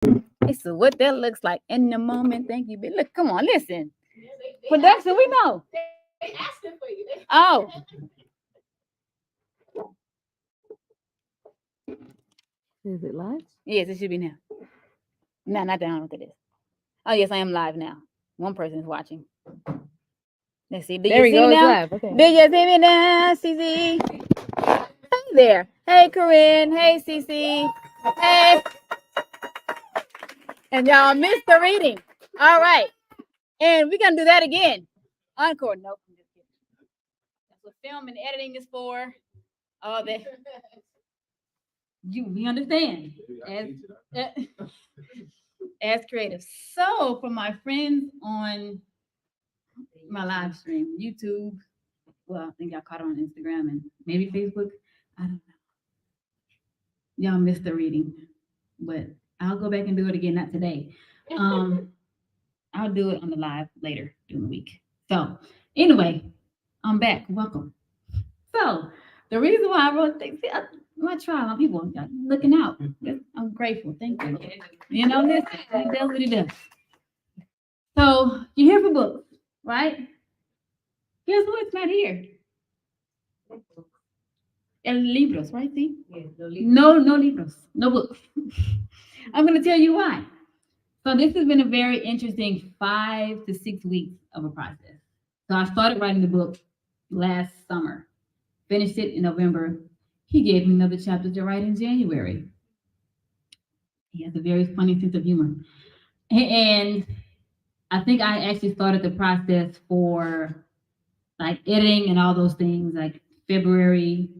So what that looks like in the moment. Thank you. Look, come on, listen. Production, we know. They asking for you. Oh, Is it live? yes, it should be now. No, not that. I don't know what it is. Oh, yes, I am live now. One person is watching. Let's see. Do There you we see go. me It's now? live. Okay. Do you see me now, CC? Hey there. Hey, Corinne. Hey, CC. Hey. And y'all missed the reading. All right. And we're going to do that again. Encore. Nope. I'm just kidding. That's what film and editing is for. All that. We understand. As creatives. So, for my friends on my live stream, YouTube, well, I think y'all caught it on Instagram and maybe Facebook. I don't know. Y'all missed the reading, but I'll go back and do it again. Not today. I'll do it on the live later during the week. So, anyway, I'm back. Welcome. So, the reason why I wrote things, my tribe, my people, y'all looking out. I'm grateful. Thank you. You know, listen, he does what he does. So, you're here for books, right? Guess what's not here? El libros, right? See? No libros, no books. I'm going to tell you why. So this has been a very interesting 5 to 6 weeks of a process. So I started writing the book last summer, finished it in November. He gave me another chapter to write in January. He has a very funny sense of humor. And I think I actually started the process for like editing and all those things like February.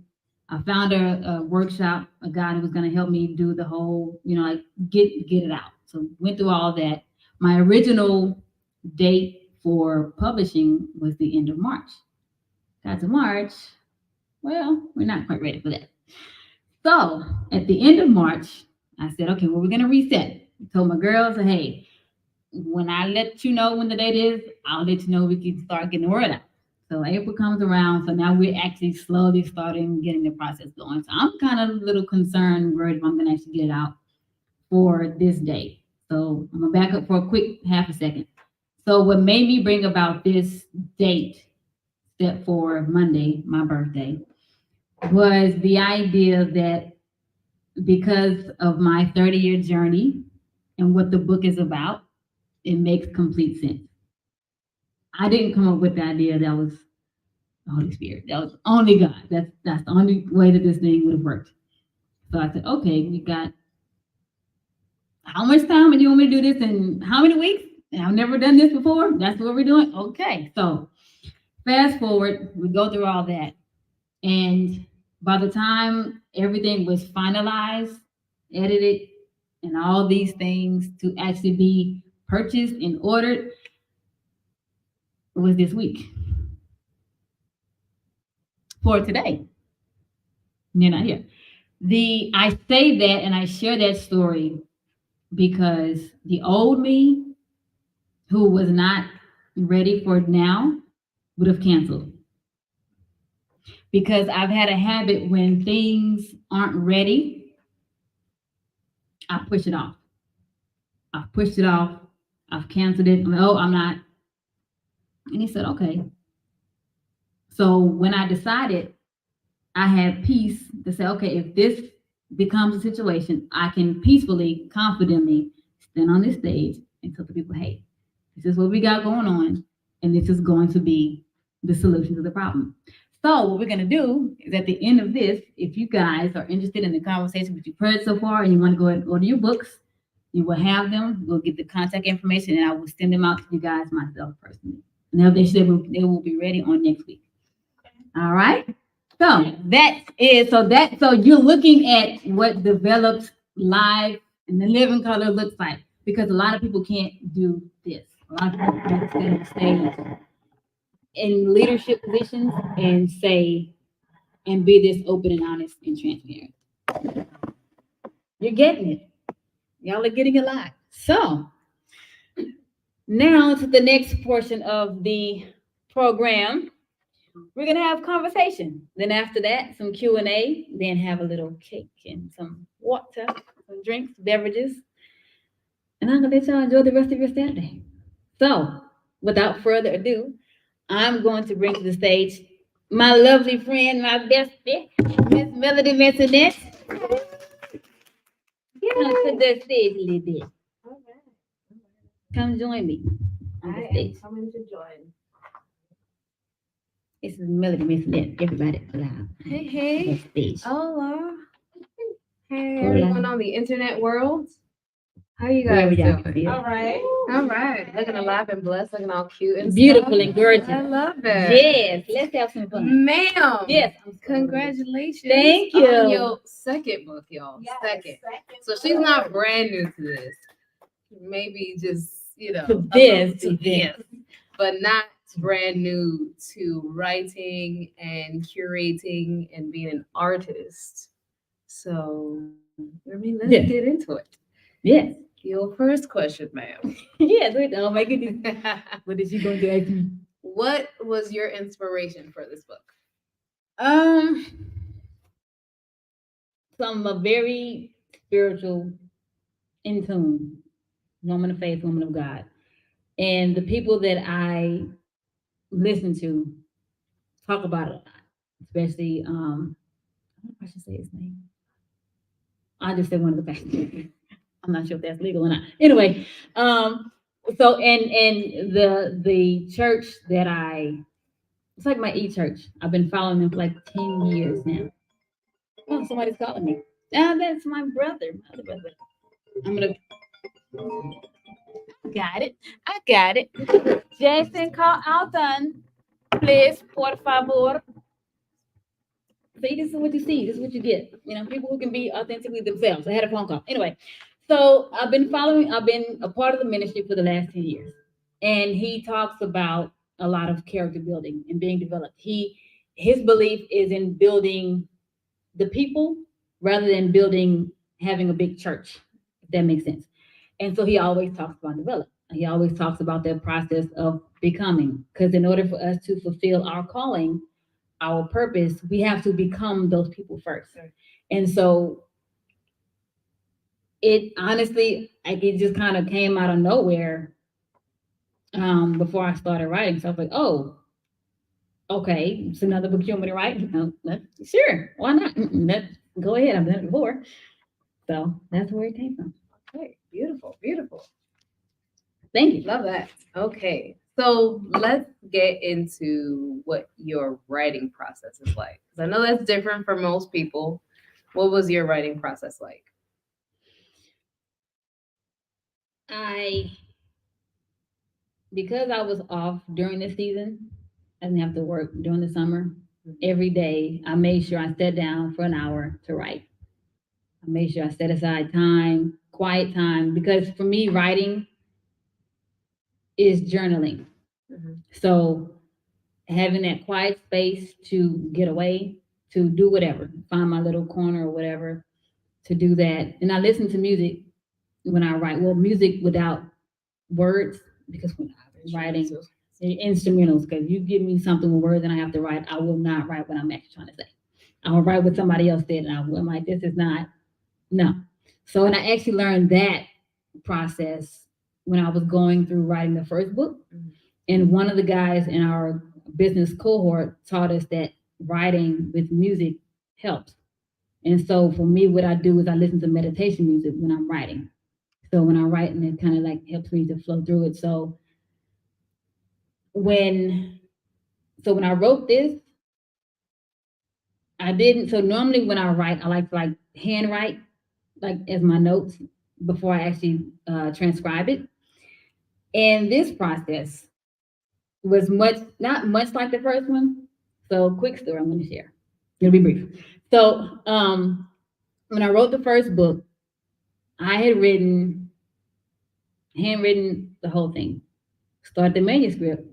I found a workshop, a guy who was going to help me do the whole, like get it out. So went through all that. My original date for publishing was the end of March. Got to March. Well, we're not quite ready for that. So at the end of March, I said, okay, well, we're going to reset. I told my girls, hey, when I let you know when the date is, I'll let you know we can start getting the word out. So April comes around, so now we're actually slowly starting getting the process going. So I'm kind of a little concerned, worried if I'm going to actually get it out for this date. So I'm going to back up for a quick half a second. So what made me bring about this date set for Monday, my birthday, was the idea that because of my 30-year journey and what the book is about, it makes complete sense. I didn't come up with the idea. That was the Holy Spirit. That was only God. That's the only way that this thing would have worked. So I said, okay, we got how much time and you want me to do this in how many weeks? And I've never done this before. That's what we're doing. Okay. So fast forward, we go through all that. And by the time everything was finalized, edited, and all these things to actually be purchased and ordered, it was this week. For today. They're not here. I say that and I share that story because the old me who was not ready for now would have canceled. Because I've had a habit when things aren't ready, I push it off. I've pushed it off. I've canceled it. I'm not. And he said, okay. So when I decided, I had peace to say, okay, if this becomes a situation, I can peacefully, confidently stand on this stage and tell the people, hey, this is what we got going on, and this is going to be the solution to the problem. So what we're going to do is at the end of this, if you guys are interested in the conversation that you've heard so far and you want to go ahead and order your books, you will have them. We'll get the contact information, and I will send them out to you guys myself personally. And they will be ready on next week. All right. So so you're looking at what developed live and the living color looks like, because a lot of people can't do this. A lot of people can't stand on the stage in leadership positions and say and be this open and honest and transparent. You're getting it. Y'all are getting it live. So now to the next portion of the program. We're gonna have conversation. Then after that, some Q&A. Then have a little cake and some water, some drinks, beverages. And I'm gonna let y'all enjoy the rest of your Saturday. So, without further ado, I'm going to bring to the stage my lovely friend, my bestie, Miss Melody Messonette. Get onto the stage a little bit. All right. Come join me on the I am stage. coming to join. This is Melody Messonette. Everybody loud. Hey, The hey. stage. Hola. Hey, Hola. everyone on the internet world. How you Wherever guys y'all doing? can see it. All right. All right. Looking alive and blessed, looking all cute and Beautiful stuff. and gorgeous. I love it. Yes, let's have some fun. Ma'am. Yes. Congratulations. Thank you. On your second book, y'all. Yes, second. second So she's not brand new to this. Maybe just, To a this little event. yes, but not brand new to writing and curating and being an artist. So, let's Yes. get into it. Yes. Your first question, ma'am. Yes. Wait, oh my goodness. What is she going to ask me? What was your inspiration for this book? Um, so I'm a very spiritual, in tune woman of faith, woman of God. And the people that I listen to talk about it a lot, especially I don't know if I should say his name. I just said one of the pastors. I'm not sure if that's legal or not. Anyway, so and the church that it's like my church. I've been following them for like 10 years now. Oh, somebody's calling me. Ah, that's my brother. My other brother. I'm gonna got it. I got it. Jason, call Alton, please, por favor. See, this is what you see. This is what you get. You know, people who can be authentically themselves. I had a phone call. Anyway, so I've been a part of the ministry for the last 10 years. And he talks about a lot of character building and being developed. His belief is in building the people rather than having a big church, if that makes sense. And so he always talks about development. He always talks about the process of becoming. Because in order for us to fulfill our calling, our purpose, we have to become those people first. Right. And so it honestly, like it just kind of came out of nowhere before I started writing. So I was like, oh, okay, it's another book you want me to write? Sure, why not? Let's go ahead. I've done it before. So that's where it came from. Okay, beautiful, beautiful. Thank you. Love that. Okay, so let's get into what your writing process is like. Because I know that's different for most people. What was your writing process like? Because I was off during the season, I didn't have to work during the summer. Every day, I made sure I sat down for an hour to write. I made sure I set aside time, quiet time, because for me, writing is journaling. Mhm. So having that quiet space to get away, to do whatever, find my little corner or whatever, to do that. And I listen to music when I write. Well, music without words, because when I'm writing instrumentals, because you give me something with words and I have to write, I will not write what I'm actually trying to say. I will write what somebody else said, and I'm like, this is not, no. So, and I actually learned that process when I was going through writing the first book. Mhm. And one of the guys in our business cohort taught us that writing with music helps. And so for me, what I do is I listen to meditation music when I'm writing. So when I write, and it kind of like helps me to flow through it. So when when I wrote this, I didn't. So normally when I write, I like to like handwrite like as my notes before I actually transcribe it. And this process was not much like the first one. So quick story I'm going to share. It'll be brief. So when I wrote the first book, I had handwritten the whole thing. Start the manuscript.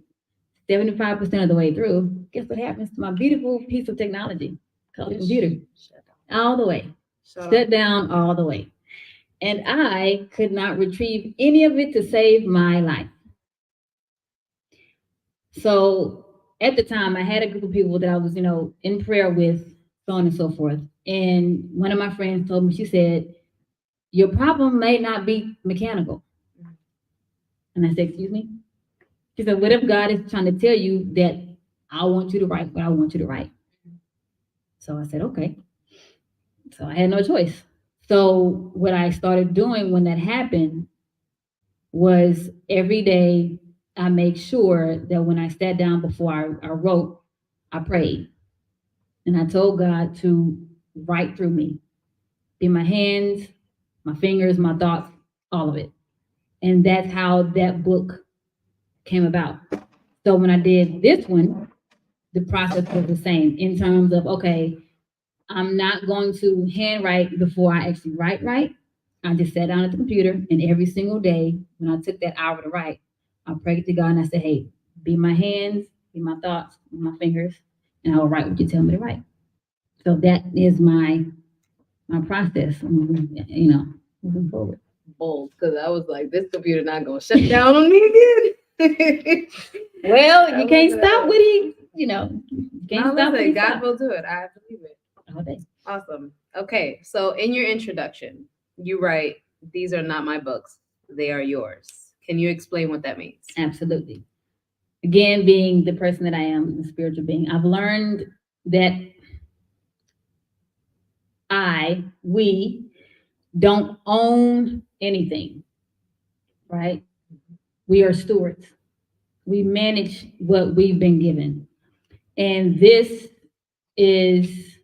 75% of the way through, guess what happens to my beautiful piece of technology called a computer? Shut down. All the way. Shut Shut down all the way. And I could not retrieve any of it to save my life. So at the time, I had a group of people that I was, in prayer with, so on and so forth. And one of my friends told me, she said, your problem may not be mechanical. And I said, excuse me? She said, what if God is trying to tell you that I want you to write what I want you to write? So I said, okay. So I had no choice. So what I started doing when that happened was every day I make sure that when I sat down before I wrote, I prayed. And I told God to write through me, be my hands, my fingers, my thoughts, all of it. And that's how that book came about. So when I did this one, the process was the same in terms of, okay, I'm not going to handwrite before I actually write. I just sat down at the computer and every single day when I took that hour to write, I prayed to God and I said, hey, be my hands, be my thoughts, be my fingers, and I will write what you tell me to write. So that is my process, moving forward. Bold, because I was like, this computer not gonna shut down on me again. Well, That you can't was, stop what you can't no, stop what listen, he God stopped. will do it. I believe it. All day. Awesome. Okay, so in your introduction, you write, these are not my books, they are yours. Can you explain what that means? Absolutely. Again, being the person that I am, the spiritual being, I've learned that we don't own anything, right? We are stewards. We manage what we've been given. And this is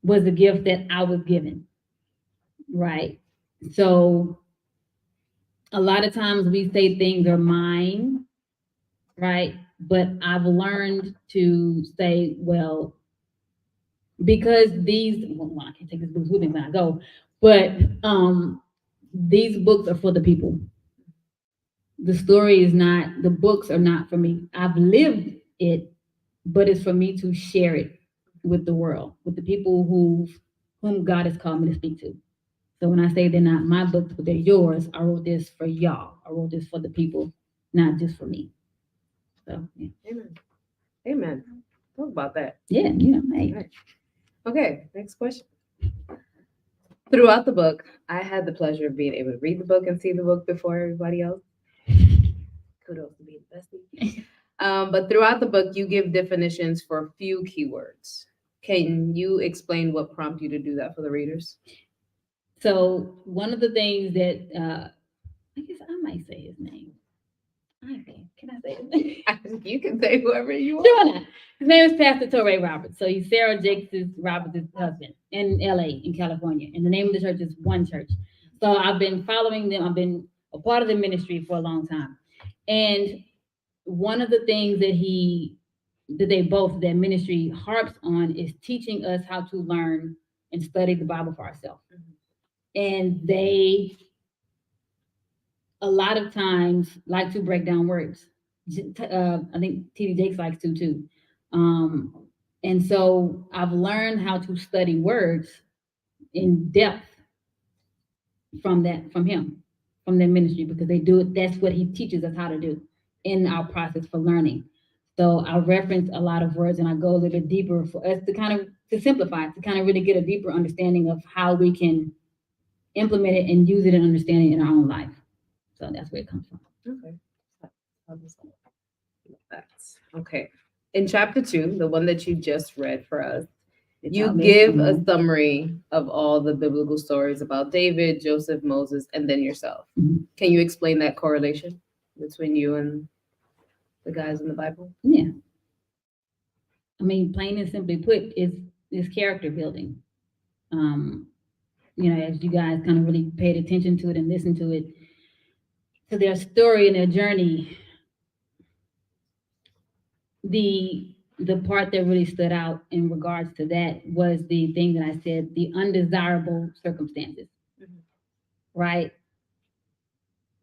was a gift that I was given, right? So a lot of times we say things are mine, right? But I've learned to say, well, because I can't take these books with me when I go, but these books are for the people. The story is not, the books are not for me. I've lived it, but it's for me to share it with the world, with the people whom God has called me to speak to. So when I say they're not my books, but they're yours, I wrote this for y'all. I wrote this for the people, not just for me. So yeah, Amen. Amen. Talk about that. yeah, hey. Right. Okay, next question. Throughout the book, I had the pleasure of being able to read the book and see the book before everybody else. Kudos to being the bestie. But throughout the book, you give definitions for a few keywords. Can you explain what prompted you to do that for the readers? So one of the things that I guess I might say his name. Okay, can I say his name? You can say whoever you want. Sure not. His name is Pastor Torrey Roberts. So he's Sarah Jakes Roberts' husband in LA, in California. And the name of the church is One Church. So I've been following them. I've been a part of the ministry for a long time. And one of the things that ministry harps on is teaching us how to learn and study the Bible for ourselves. And they a lot of times like to break down words. I think TD Jakes likes to too. And so I've learned how to study words in depth from him, from their ministry, because they do it. That's what he teaches us how to do in our process for learning. So I reference a lot of words and I go a little bit deeper for us to simplify, to kind of really get a deeper understanding of how we can implement it and use it and understand it in our own life. So that's where it comes from. Okay. That's okay. In chapter 2, the one that you just read for us, you give a summary of all the biblical stories about David, Joseph, Moses, and then yourself. Mhm. Can you explain that correlation between you and the guys in the Bible? Yeah. I mean, plain and simply put, is character building. As you guys kind of really paid attention to it and listened to it, to their story and their journey, the part that really stood out in regards to that was the thing that I said, the undesirable circumstances. Mhm. Right?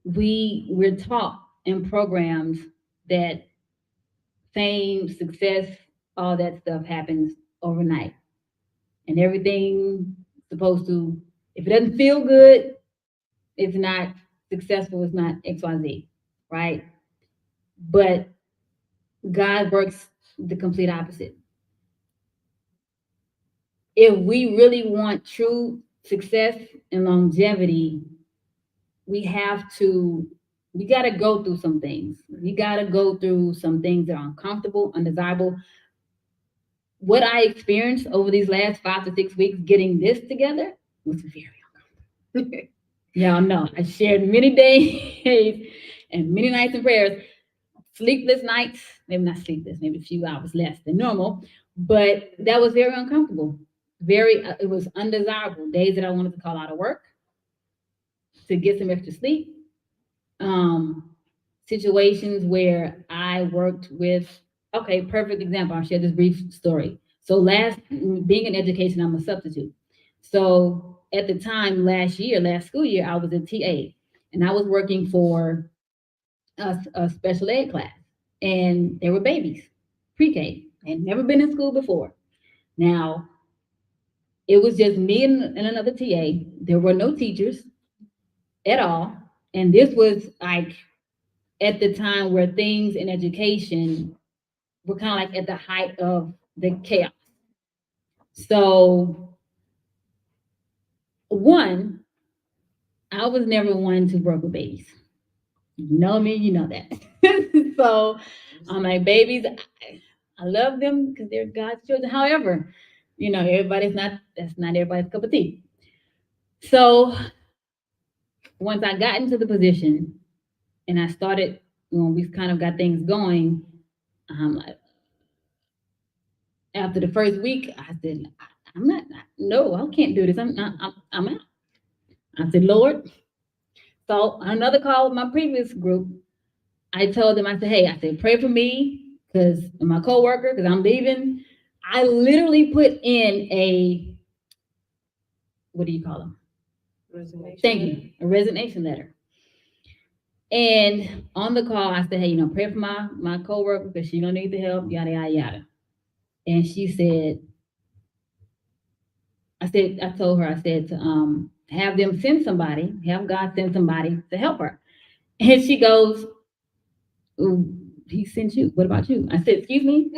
We're taught in programs that fame, success, all that stuff happens overnight. And everything supposed to, if it doesn't feel good, it's not successful, it's not XYZ, right? But God works the complete opposite. If we really want true success and longevity, we have to We got to go through some things. We got to go through some things that are uncomfortable, undesirable. What I experienced over these last 5 to 6 weeks getting this together was very uncomfortable. Y'all know I shared many days and many nights in prayers, sleepless nights, maybe not sleepless, maybe a few hours less than normal, but that was very uncomfortable. It was undesirable. Days that I wanted to call out of work to get some extra sleep. Situations where I worked with, okay, perfect example. I'll share this brief story. So being in education, I'm a substitute. So at the time last school year, I was a TA and I was working for a special ed class and they were babies, pre-K, had never been in school before. Now, it was just me and another TA. There were no teachers at all. And this was like at the time where things in education were kind of like at the height of the chaos. So, one, I was never one to work with babies. You know me, you know that. So, I'm like, babies, I love them because they're God's children. However, that's not everybody's cup of tea. So, once I got into the position and I started, when we kind of got things going, like, after the first week, I said, I'm not, no, I can't do this. I'm out. I said, Lord. So another call with my previous group, I told them, I said, hey, I said, pray for me because my coworker, because I'm leaving. I literally put in what do you call them? Resignation. Thank you. A resignation letter. And on the call, I said, hey, pray for my coworker because she's going to need the help, yada, yada, yada. And she said, I told her, I said to have them send somebody, have God send somebody to help her. And she goes, "Ooh, he sent you. What about you?" I said, excuse me?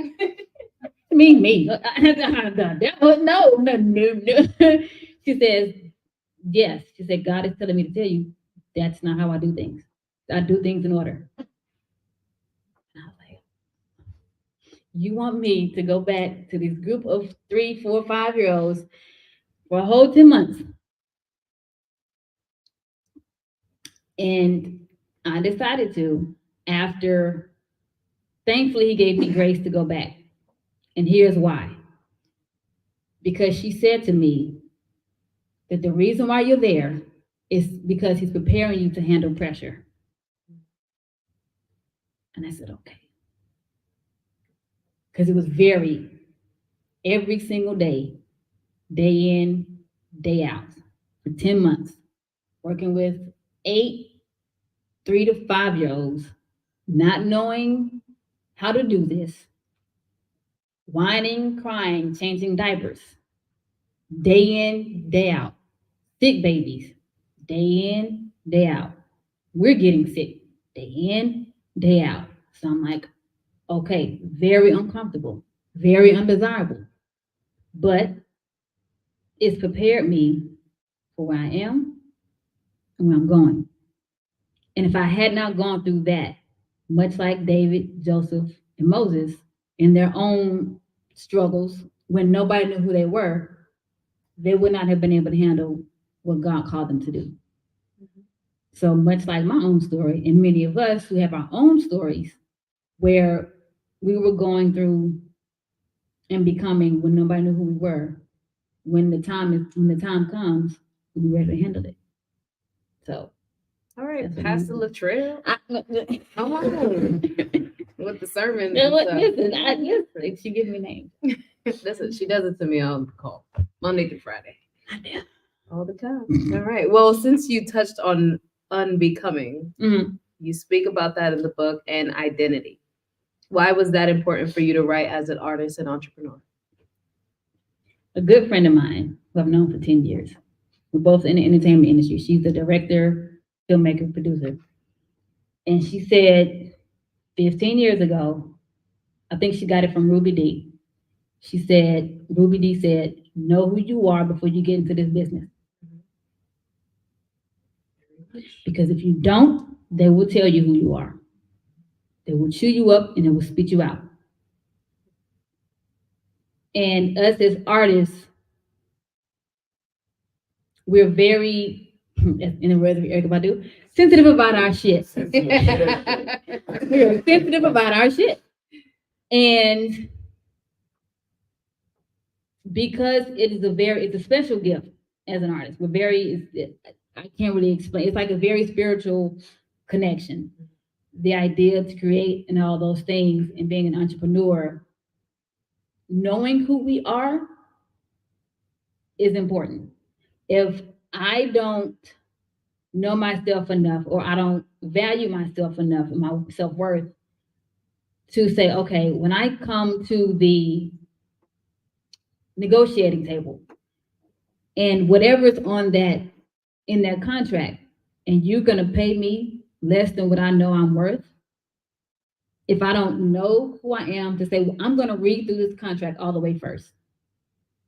Me. No. She says, yes. She said, God is telling me to tell you that's not how I do things. I do things in order. And I was like, you want me to go back to this group of 3, 4, 5-year-olds for a whole 10 months? And I decided to, after, thankfully, he gave me grace to go back. And here's why. Because she said to me that the reason why you're there is because he's preparing you to handle pressure. And I said, okay. Because it was every single day, day in, day out, for 10 months, working with 8 3 to 5-year-olds, not knowing how to do this, whining, crying, changing diapers, day in, day out, sick babies, day in, day out. We're getting sick, day in, day out. So I'm like, okay, very uncomfortable, very undesirable, but it's prepared me for where I am and where I'm going. And if I had not gone through that, much like David, Joseph, and Moses in their own struggles, when nobody knew who they were, they would not have been able to handle what God called them to do. Mm-hmm. So much like my own story, and many of us who have our own stories, where we were going through and becoming when nobody knew who we were, when the time comes, we'll be ready to handle it. So, all right, Pastor Latrelle. Come on. With the sermon. Listen, she gives me names. Listen, she does it to me on the call, Monday through Friday. All the time. All right. Well, since you touched on unbecoming, you speak about that in the book and identity. Why was that important for you to write as an artist and entrepreneur? A good friend of mine who I've known for 10 years. We're both in the entertainment industry. She's the director, filmmaker, producer. And she said 15 years ago, I think she got it from Ruby D. Ruby D said, know who you are before you get into this business. Because if you don't, they will tell you who you are. They will chew you up and they will spit you out. And us as artists, we're very, in the words of Erykah Badu, sensitive about our shit. We're sensitive about our shit. And because it's a special gift as an artist. I can't really explain. It's like a very spiritual connection. The idea to create and all those things and being an entrepreneur, knowing who we are is important. If I don't know myself enough or I don't value myself enough and my self-worth to say, okay, when I come to the negotiating table and whatever's on that in that contract, and you're gonna pay me less than what I know I'm worth, if I don't know who I am to say, well, I'm gonna read through this contract all the way first.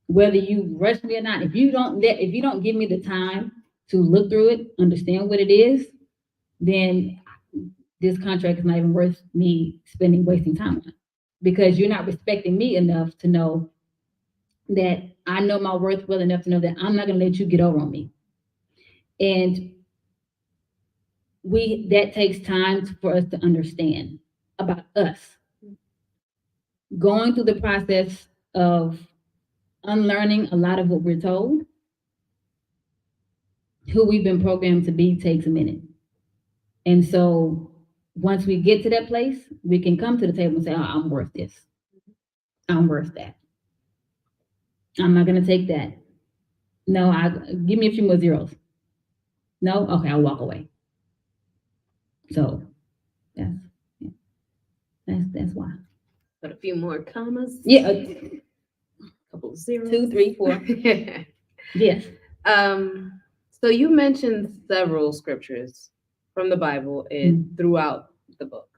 Whether you rush me or not, if you don't give me the time to look through it, understand what it is, then this contract is not even worth me wasting time on, because you're not respecting me enough to know that I know my worth well enough to know that I'm not gonna let you get over on me. And that takes time for us to understand about us. Going through the process of unlearning a lot of what we're told, who we've been programmed to be, takes a minute. And so once we get to that place, we can come to the table and say, oh, I'm worth this. I'm worth that. I'm not going to take that. No, give me a few more zeros. No? Okay, I'll walk away. So that's why. But a few more commas. Yeah. A couple of zeros. 2, 3, 4. Yes. So you mentioned several scriptures from the Bible and throughout the book.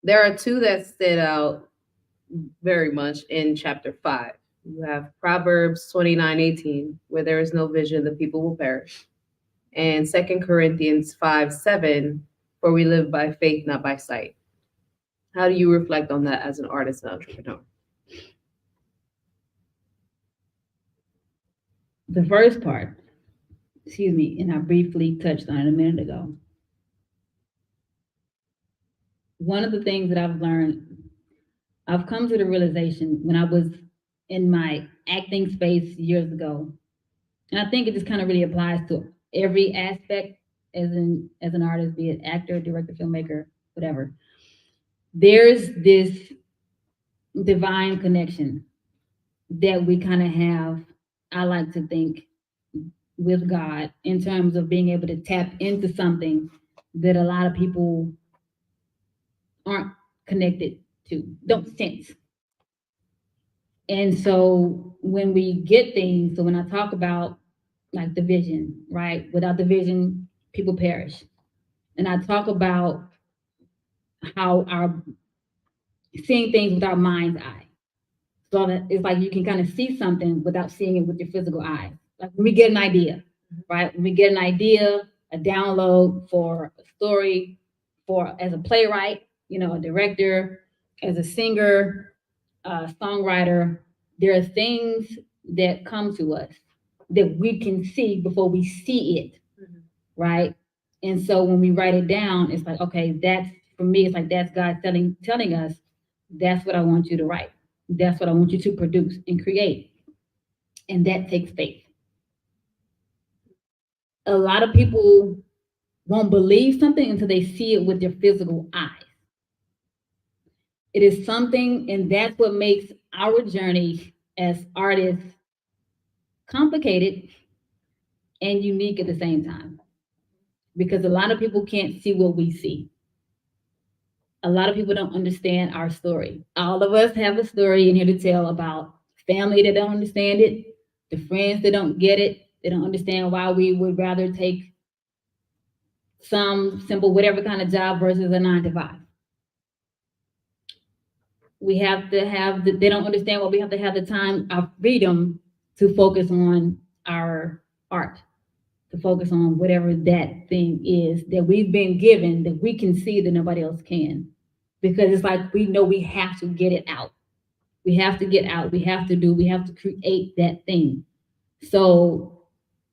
There are two that stood out very much in chapter 5. You have Proverbs 29:18, where there is no vision, the people will perish. And 2 Corinthians 5:7, for we live by faith, not by sight. How do you reflect on that as an artist and entrepreneur? The first part, and I briefly touched on it a minute ago. One of the things that I've learned, I've come to the realization when I was in my acting space years ago, and I think it just kind of really applies to every aspect as an artist, be it actor, director, filmmaker, whatever. There's this divine connection that we kind of have, I like to think, with God, in terms of being able to tap into something that a lot of people aren't connected to, don't sense. And so when we get things, so when I talk about like the vision, right? Without the vision, people perish. And I talk about how our seeing things with our mind's eye. So that it's like you can kind of see something without seeing it with your physical eye. Like when we get an idea, right? When we get an idea, a download for a story, as a playwright, a director, as a singer, a songwriter, there are things that come to us that we can see before we see it, right? And so when we write it down, it's like, okay, that's, for me, it's like that's God telling us, that's what I want you to write. That's what I want you to produce and create. And that takes faith. A lot of people won't believe something until they see it with their physical eyes. It is something, and that's what makes our journey as artists complicated and unique at the same time. Because a lot of people can't see what we see. A lot of people don't understand our story. All of us have a story in here to tell about family that don't understand it, the friends that don't get it, they don't understand why we would rather take some simple whatever kind of job versus a 9-to-5. We have to have they don't understand why we have to have the time, our freedom, to focus on our art, to focus on whatever that thing is that we've been given that we can see that nobody else can. Because it's like we know we have to get it out. We have to get out. We have to create that thing. So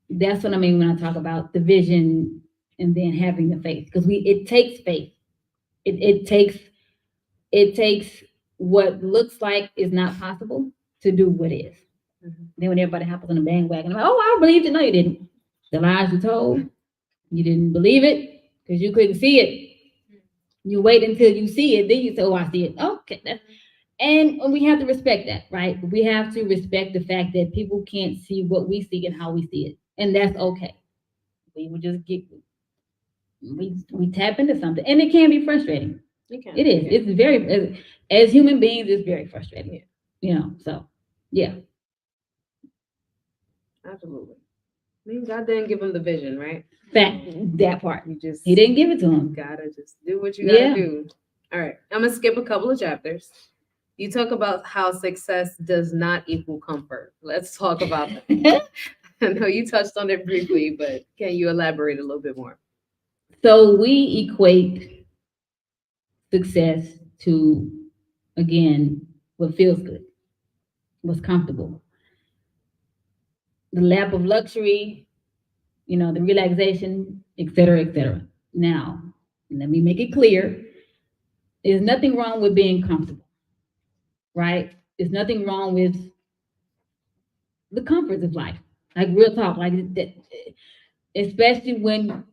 that's what I mean when I talk about the vision and then having the faith. Because it takes faith. It takes what looks like is not possible to do what is. Mhm. Then when everybody hops on the bandwagon, I'm like, oh, I believed it. No, you didn't. The lies you told, you didn't believe it because you couldn't see it. You wait until you see it, then you say, oh, I see it. Okay. And we have to respect that, right? We have to respect the fact that people can't see what we see and how we see it. And that's okay. We would just we tap into something. And it can be frustrating. It is. Yeah. It's very, as human beings, it's very frustrating. Yeah. You know, so yeah. Absolutely. I mean, God didn't give him the vision, right? That part. You just He didn't give it to him. gotta just do what you gotta Yeah. do. All right. I'm gonna skip a couple of chapters. You talk about how success does not equal comfort. Let's talk about that. I know you touched on it briefly, but can you elaborate a little bit more? So we equate success to, again, what feels good, what's comfortable, the lap of luxury, the relaxation, etc., etc. Now, let me make it clear: there's nothing wrong with being comfortable, right? There's nothing wrong with the comforts of life, like real talk, like that, especially when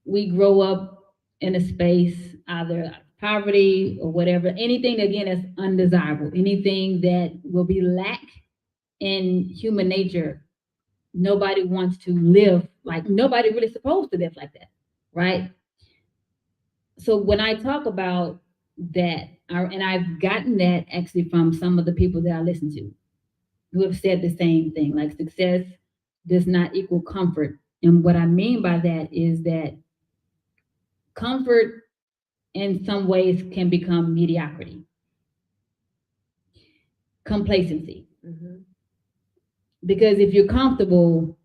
we grow up in a space either poverty or whatever, anything again that's undesirable, anything that will be lack in human nature. Nobody wants to live like nobody really supposed to live like that, right? So when I talk about that, and I've gotten that actually from some of the people that I listen to who have said the same thing, like success does not equal comfort. And what I mean by that is that comfort in some ways can become mediocrity, complacency. Mhm. Because if you're comfortable,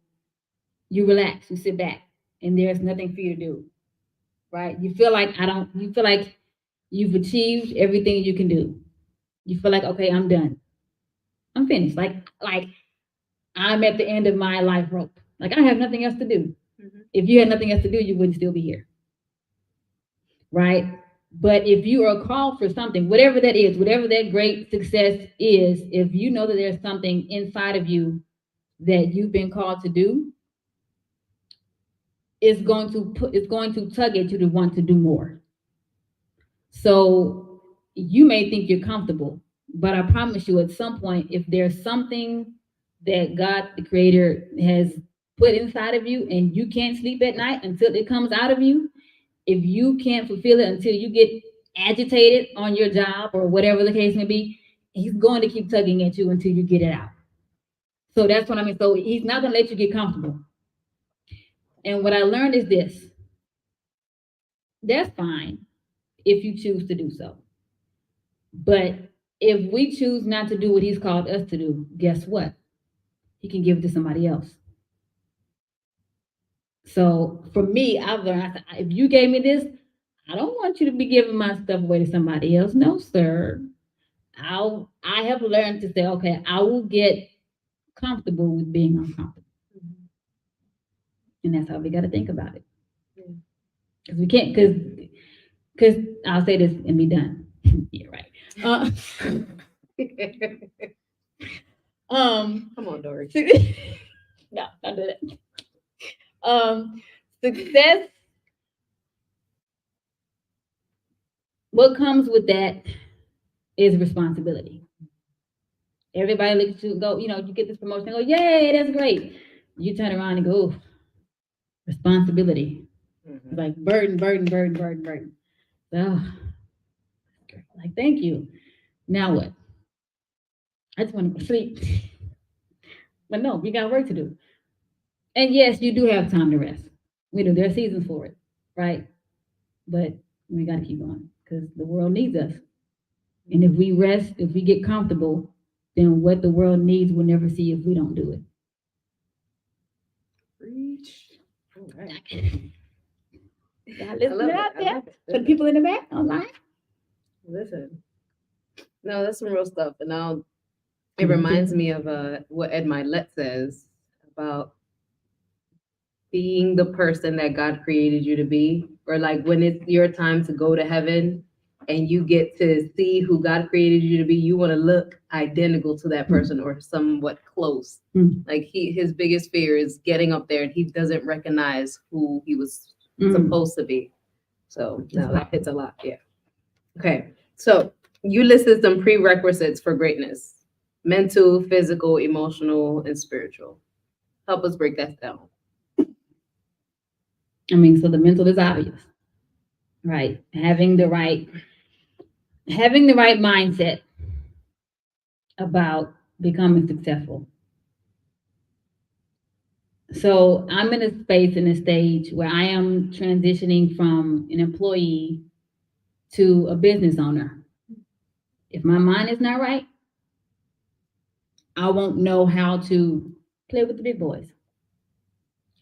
you relax, you sit back, and there's nothing for you to do, right? You feel like you've achieved everything you can do. You feel like, okay, I'm done. I'm finished. Like I'm at the end of my life rope. Like I have nothing else to do. Mhm. If you had nothing else to do, you wouldn't still be here, right? But if you are called for something, whatever that is, whatever that great success is, if you know that there's something inside of you that you've been called to do, it's going to tug at you to want to do more. So you may think you're comfortable, but I promise you, at some point, if there's something that God, the Creator, has put inside of you, and you can't sleep at night until it comes out of you, if you can't fulfill it until you get agitated on your job or whatever the case may be, He's going to keep tugging at you until you get it out. So that's what I mean. So He's not going to let you get comfortable. And what I learned is this: that's fine if you choose to do so. But if we choose not to do what He's called us to do, guess what? He can give it to somebody else. So for me, I've learned, I said, if you gave me this, I don't want you to be giving my stuff away to somebody else. No, sir. I have learned to say, okay, I will get comfortable with being uncomfortable. Mhm. And that's how we got to think about it. Yeah. Because we can't, because I'll say this and be done. Yeah, right. Come on, Dory. No, don't do that. Success, what comes with that is responsibility. Everybody looks to go, you get this promotion, and go, yay, that's great. You turn around and go, responsibility. Mhm. Like burden, burden, burden, burden, burden. Oh, like, thank you. Now what? I just want to sleep. But no, we got work to do. And yes, you do have time to rest. We do. There are seasons for it, right? But we got to keep going because the world needs us. And if we rest, if we get comfortable, then what the world needs we'll never see if we don't do it. Preach. right. Y'all I listen love it. out I there love it. for the people in the back online. Listen. No, that's some real stuff. And now it Mhm. reminds me of what Ed Milet says about being the person that God created you to be, or like when it's your time to go to heaven and you get to see who God created you to be, you want to look identical to that person or somewhat close. Mm. Like his biggest fear is getting up there and he doesn't recognize who he was Mm. supposed to be. So no, that hits a lot. Yeah. Okay. So you listed some prerequisites for greatness: mental, physical, emotional, and spiritual. Help us break that down. I mean, so the mental is obvious, right? Having the right mindset about becoming successful. So I'm in a space in a stage where I am transitioning from an employee to a business owner. If my mind is not right, I won't know how to play with the big boys.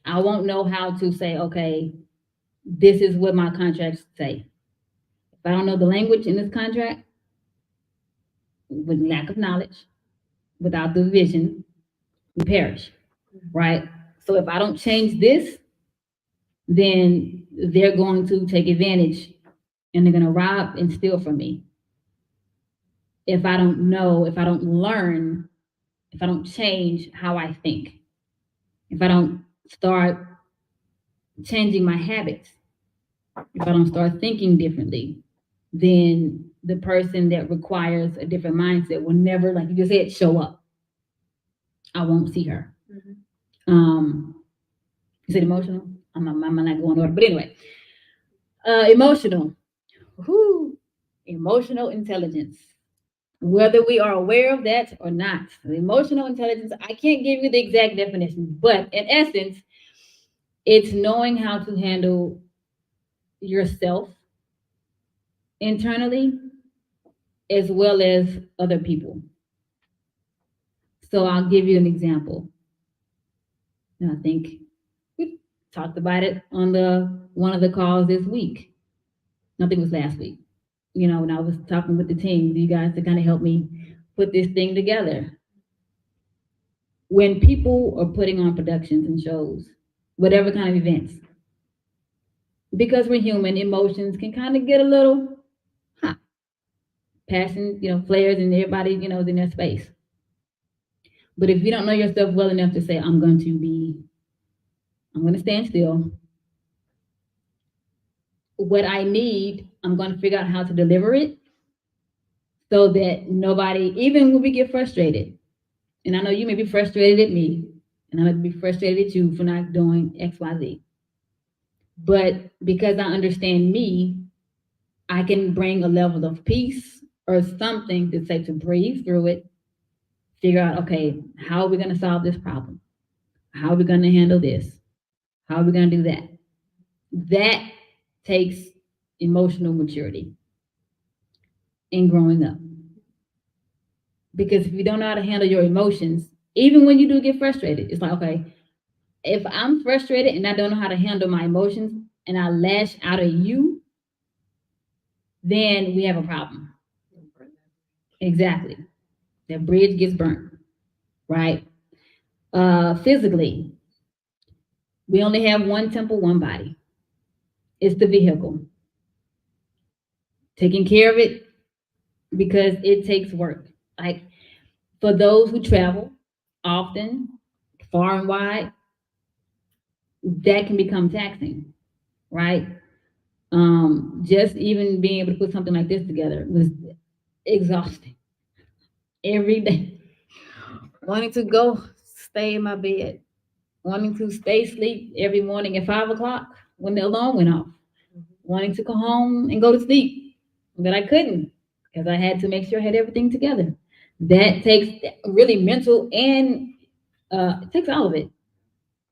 I won't know how to say, okay, this is what my contracts say. If I don't know the language in this contract, with lack of knowledge, without the vision, we perish, right? So if I don't change this, then they're going to take advantage and they're going to rob and steal from me. If I don't know, if I don't learn, if I don't change how I think, if I don't start changing my habits, if I don't start thinking differently, then the person that requires a different mindset will never, like you just said, show up. I won't see her. You said emotional? I'm not going order, but anyway, emotional. Whoo, emotional intelligence. Whether we are aware of that or not, the emotional intelligence, I can't give you the exact definition, but in essence, it's knowing how to handle yourself internally as well as other people. So I'll give you an example. And I think we talked about it on the one of the calls this week. I think it was last week. You know, when I was talking with the team, you guys to kind of help me put this thing together. When people are putting on productions and shows, whatever kind of events, because we're human, emotions can kind of get a little hot, passion, flares, and everybody, is in their space. But if you don't know yourself well enough to say, I'm going to stand still. What I need, I'm going to figure out how to deliver it so that nobody, even when we get frustrated, and I know you may be frustrated at me, and I might be frustrated at you for not doing X, Y, Z. But because I understand me, I can bring a level of peace or something to say to breathe through it, figure out, okay, how are we going to solve this problem? How are we going to handle this? How are we going to do that? That takes emotional maturity in growing up. Because if you don't know how to handle your emotions, even when you do get frustrated, it's like, okay, if I'm frustrated and I don't know how to handle my emotions and I lash out at you, then we have a problem. Exactly. That bridge gets burnt, right? Physically, we only have one temple, one body. It's the vehicle. Taking care of it because it takes work. Like for those who travel often, far and wide, that can become taxing, right? Just even being able to put something like this together was exhausting every day. Wanting to go stay in my bed, wanting to stay asleep every morning at 5 o'clock when the alarm went off, wanting to go home and go to sleep, but I couldn't because I had to make sure I had everything together. That takes really mental and it takes all of it.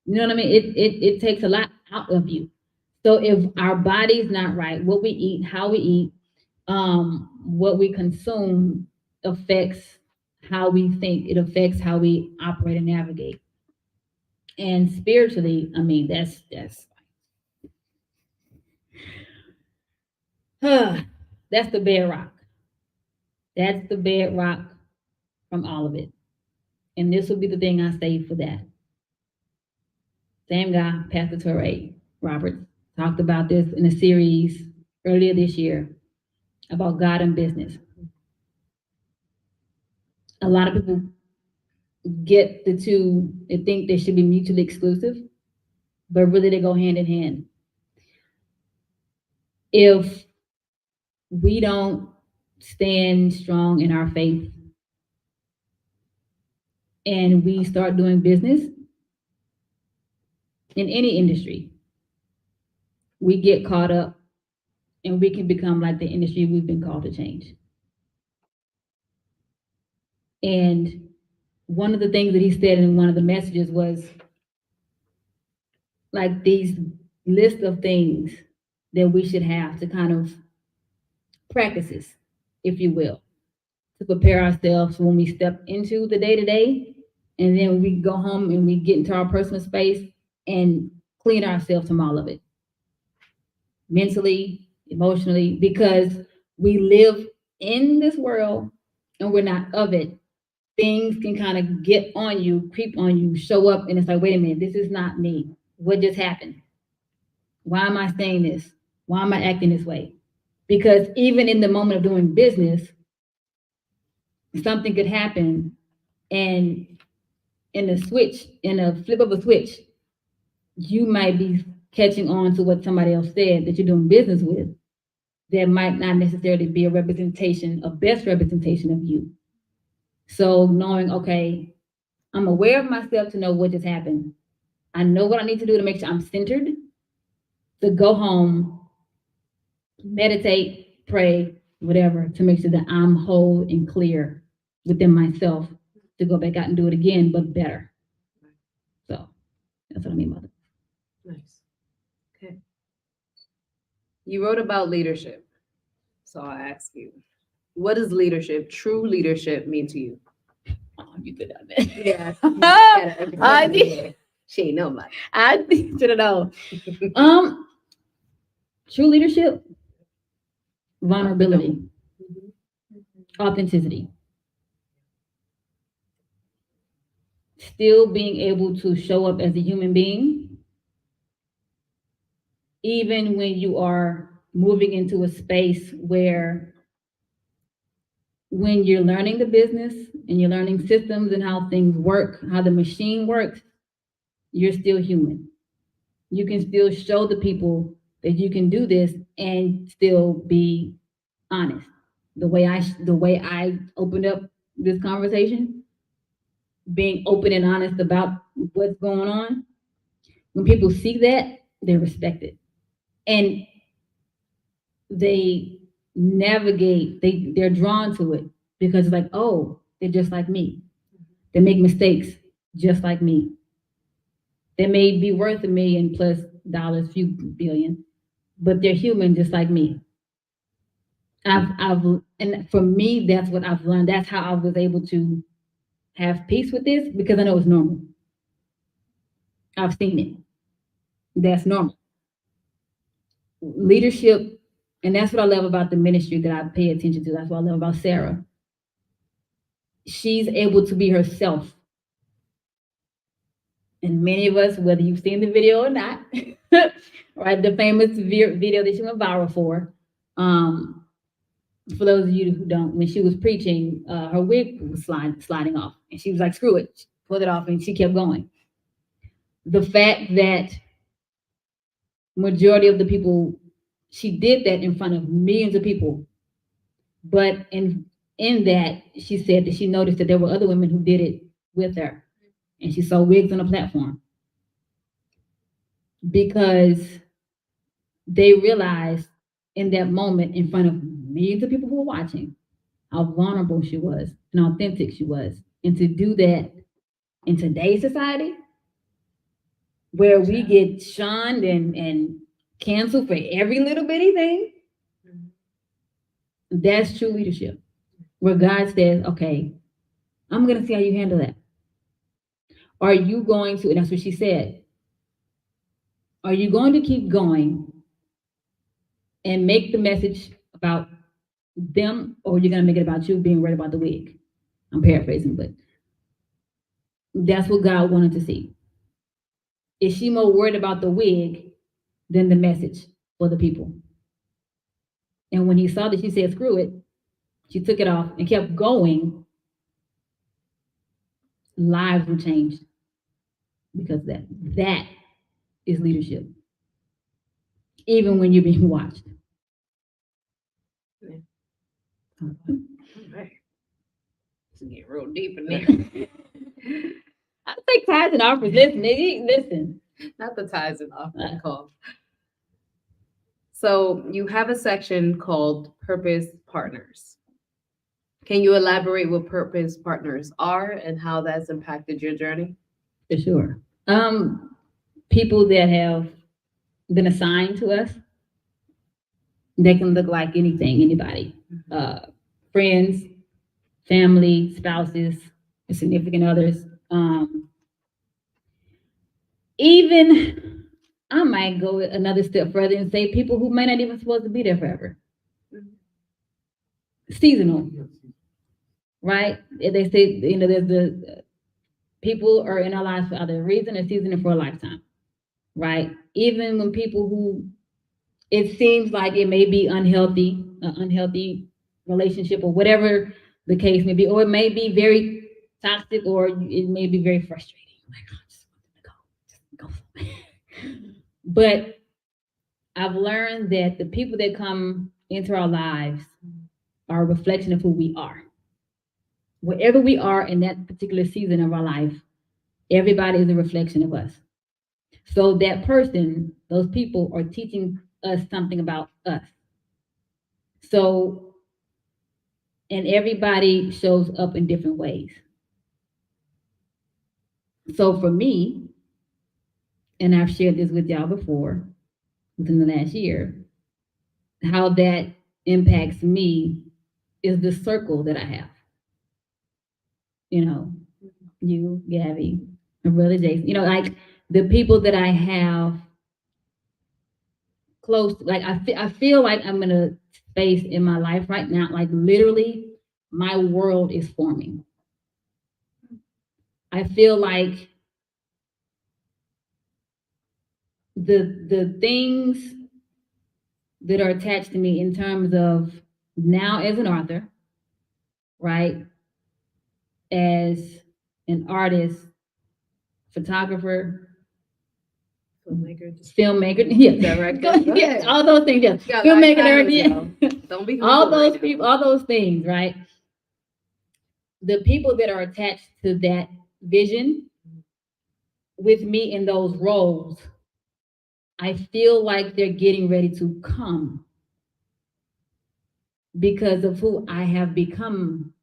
You know what I mean? It takes a lot out of you. So if our body's not right, what we eat, how we eat, what we consume affects how we think. It affects how we operate and navigate. And spiritually, I mean, that's That's the bedrock. That's the bedrock from all of it. And this will be the thing I say for that. Same guy, Pastor Torrey Roberts, talked about this in a series earlier this year about God and business. A lot of people get the two, they think they should be mutually exclusive, but really they go hand in hand. If we don't stand strong in our faith and we start doing business in any industry, we get caught up and we can become like the industry we've been called to change. And one of the things that he said in one of the messages was like these list of things that we should have to kind of practices, if you will, to prepare ourselves when we step into the day to day. And then we go home and we get into our personal space and clean ourselves from all of it, mentally, emotionally, because we live in this world and we're not of it. Things can kind of get on you, creep on you, show up, and it's like, wait a minute, this is not me. What just happened? Why am I saying this? Why am I acting this way? Because even in the moment of doing business, something could happen, and in a flip of a switch, you might be catching on to what somebody else said that you're doing business with that might not necessarily be a best representation of you. So knowing, okay, I'm aware of myself to know what just happened. I know what I need to do to make sure I'm centered, to go home, meditate, pray, whatever, to make sure that I'm whole and clear within myself to go back out and do it again, but better. So that's what I mean by that. Nice. Okay. You wrote about leadership. So I'll ask you, what does true leadership mean to you? Oh, you did that. Yeah. I did. She ain't know much. I should have known. True leadership, vulnerability, authenticity. Still being able to show up as a human being, even when you are moving into a space where when you're learning the business and you're learning systems and how things work, how the machine works, you're still human. You can still show the people that you can do this and still be honest. The way I opened up this conversation, being open and honest about what's going on. When people see that, they respect it. And they navigate, they're drawn to it because it's like, oh, they're just like me. They make mistakes just like me. They may be worth $1 million plus dollars, few billion, but they're human just like me. And for me, that's what I've learned. That's how I was able to have peace with this because I know it's normal. I've seen it. That's normal. Leadership, and that's what I love about the ministry that I pay attention to. That's what I love about Sarah. She's able to be herself. And many of us, whether you've seen the video or not, right, the famous video that she went viral for those of you who don't, when she was preaching, her wig was sliding off. And she was like, screw it. She pulled it off and she kept going. The fact that majority of the people, she did that in front of millions of people. But in that, she said that she noticed that there were other women who did it with her. And she saw wigs on a platform. Because they realized in that moment in front of millions of people who were watching how vulnerable she was and authentic she was. And to do that in today's society, where we get shunned and canceled for every little bitty thing, that's true leadership. Where God says, okay, I'm going to see how you handle that. Are you going to, and that's what she said, are you going to keep going and make the message about them, or you're gonna make it about you being worried about the wig. I'm paraphrasing, but that's what God wanted to see. Is she more worried about the wig than the message for the people? And when he saw that she said, screw it, she took it off and kept going, lives were changed because of that. That is leadership, even when you're being watched. Yeah. All right. It's getting real deep in there. I think tithes and offers. Listen. Not the ties and offering call. So you have a section called Purpose Partners. Can you elaborate what Purpose Partners are and how that's impacted your journey? For sure. People that have been assigned to us, they can look like anything, anybody. Friends, family, spouses, significant others. Even I might go another step further and say people who may not even supposed to be there forever. Seasonal, right? They say, there's the people are in our lives for other reason and seasoning for a lifetime, right? Even when people who it seems like it may be unhealthy, an unhealthy relationship or whatever the case may be, or it may be very toxic, or it may be very frustrating. Like, I just want to go. But I've learned that the people that come into our lives are a reflection of who we are. Wherever we are in that particular season of our life, everybody is a reflection of us. So that person, those people are teaching us something about us. So, and everybody shows up in different ways. So for me, and I've shared this with y'all before, within the last year, how that impacts me is the circle that I have. You, Gabby, my brother Jason, like the people that I have close, like I feel like I'm in a space in my life right now, like literally my world is forming. I feel like the things that are attached to me in terms of now as an author, right? As an artist, photographer, filmmaker, yeah, Director. yeah, all those things, yeah. Got Filmmaker, titles, director, y'all. yeah. Don't be All humble those right people, now. all those things, right? The people that are attached to that vision with me in those roles, I feel like they're getting ready to come because of who I have become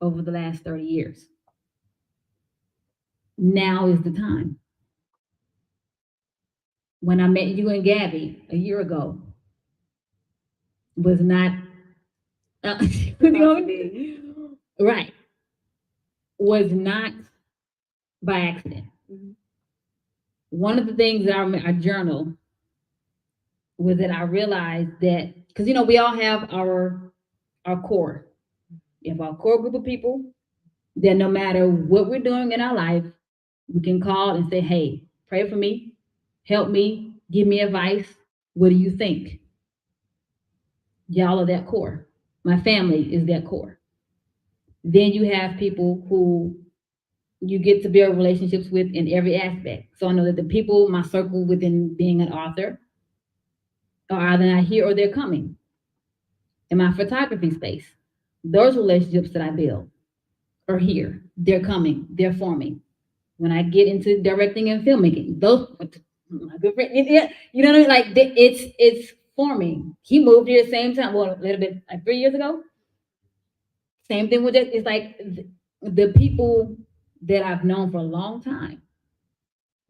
over the last 30 years. Now is the time. When I met you and Gabby a year ago, was not right. Was not by accident. One of the things that I journal was that I realized that because we all have our core. We have our core group of people that no matter what we're doing in our life, we can call and say, hey, pray for me, help me, give me advice. What do you think? Y'all are that core. My family is that core. Then you have people who you get to build relationships with in every aspect. So I know that the people, my circle within being an author, are either not here or they're coming. In my photography space, those relationships that I build are here. They're coming. They're forming. When I get into directing and filmmaking, those my good friend, yeah, you know what I mean? Like it's forming. He moved here the same time, well, a little bit like 3 years ago. Same thing with it. It's like the people that I've known for a long time,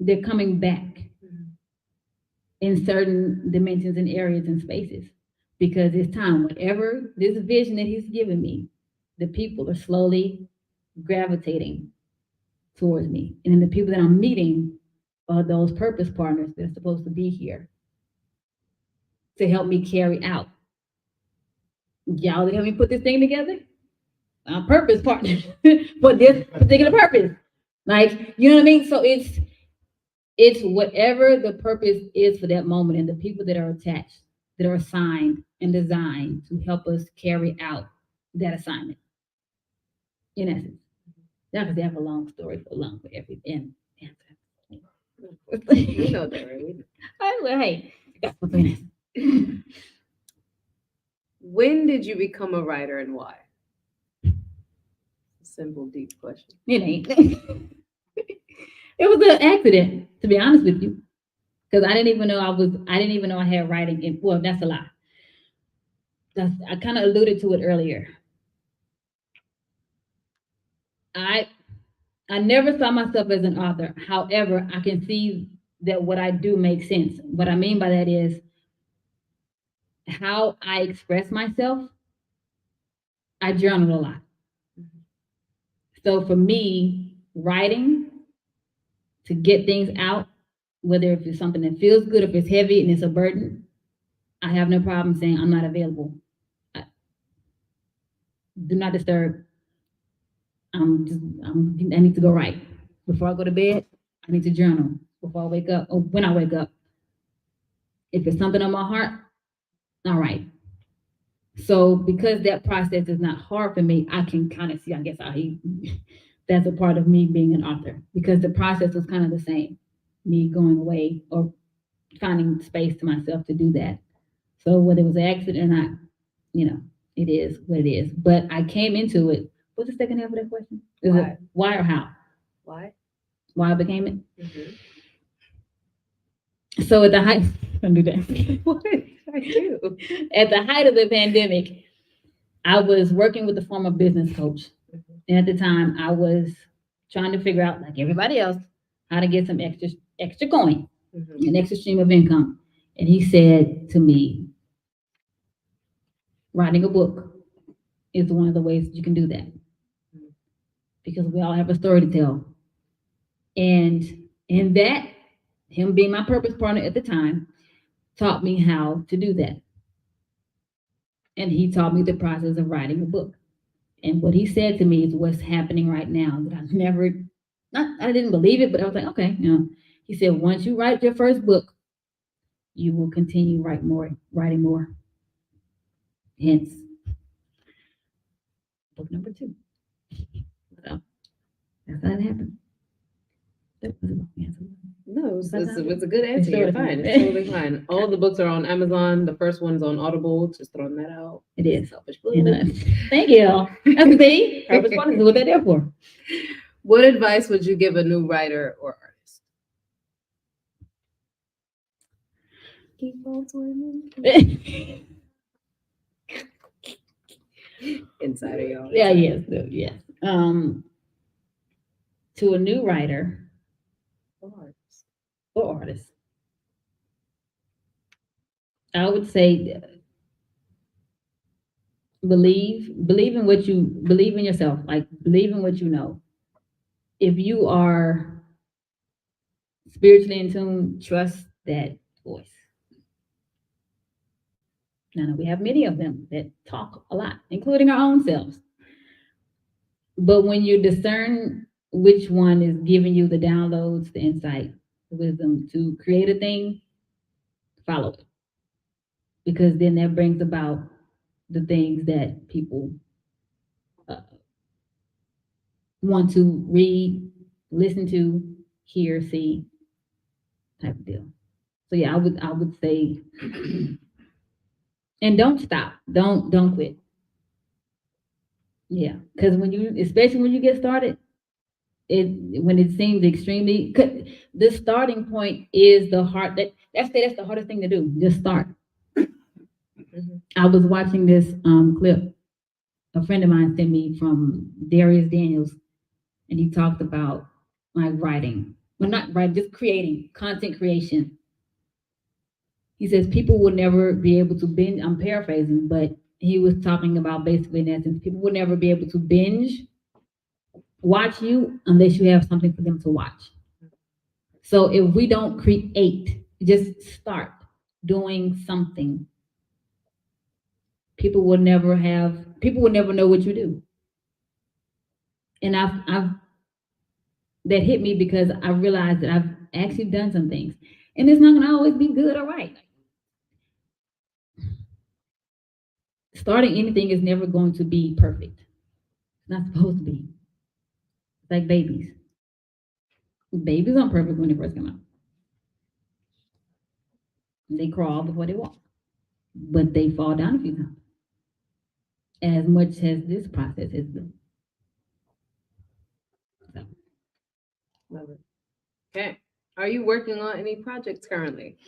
they're coming back in certain dimensions and areas and spaces because it's time. Whatever this vision that he's given me, the people are slowly gravitating towards me. And then the people that I'm meeting are those purpose partners that are supposed to be here to help me carry out Y'all help me put this thing together. Purpose partner for this particular purpose. Like, you know what I mean? So it's whatever the purpose is for that moment, and the people that are attached, that are assigned and designed to help us carry out that assignment. In essence, not because they have a long story for long for every and We know that, right? well, hey, that's between us. When did you become a writer and why? Simple, deep question. It ain't. It was an accident, to be honest with you, because I didn't even know I didn't even know I had writing in. Well, that's a lie. I kind of alluded to it earlier. I I never saw myself as an author. However, I can see that what I do makes sense. What I mean by that is how I express myself. I journal a lot. So for me, writing to get things out, whether if it's something that feels good, if it's heavy and it's a burden, I have no problem saying I'm not available. I, do not disturb. I need to go write. Before I go to bed, I need to journal. Before I wake up, or when I wake up, if it's something on my heart, all right. So because that process is not hard for me, I can kind of see, I guess, how he that's a part of me being an author, because the process was kind of the same. Me going away or finding space to myself to do that. So whether it was an accident or not, it is what it is. But I came into it. What's the second half of that question? Is Why? it why or how? Why? Why I became it? Mm-hmm. So at the height, don't do that. What did I do? At the height of the pandemic, I was working with a former business coach. And at the time, I was trying to figure out, like everybody else, how to get some extra coin, an extra stream of income. And he said to me, writing a book is one of the ways that you can do that. Because we all have a story to tell. And in that, him being my purpose partner at the time, taught me how to do that. And he taught me the process of writing a book. And what he said to me is what's happening right now that I didn't believe it, but I was like, okay, He said, once you write your first book, you will continue writing more. Hence, book number 2. So that's how it happened. That was a long answer. No, it's a good answer. You're fine. It's totally fine. All the books are on Amazon. The first one's on Audible. Just throwing that out. It is. Selfish Thank you. That's the purpose partners is what they're there for. What advice would you give a new writer or artist? Keep on swimming. Inside of y'all. Yeah, yes, yes. To a new writer or artist, I would say believe in yourself, like believe in what you know. If you are spiritually in tune, trust that voice. Now we have many of them that talk a lot, including our own selves. But when you discern which one is giving you the downloads, the insight, the wisdom to create a thing, follow it. Because then that brings about the things that people want to read, listen to, hear, see, type of deal. So yeah, I would say, and don't stop, don't quit. Yeah, because especially when you get started, when it seems extremely, the starting point is the hard. That's the hardest thing to do. Just start. I was watching this clip a friend of mine sent me from Darius Daniels, and he talked about like writing. Well, not writing, just creating, content creation. He says people will never be able to binge. I'm paraphrasing, but he was talking about basically in essence, people will never be able to binge watch you unless you have something for them to watch. So if we don't create, just start doing something. People will never know what you do. And I've that hit me because I realized that I've actually done some things. And it's not gonna always be good or right. Starting anything is never going to be perfect. It's not supposed to be. It's like babies. Babies aren't perfect when they first come out. They crawl before they walk. But they fall down a few times. As much as this process has been. So, Love it. Okay. Are you working on any projects currently?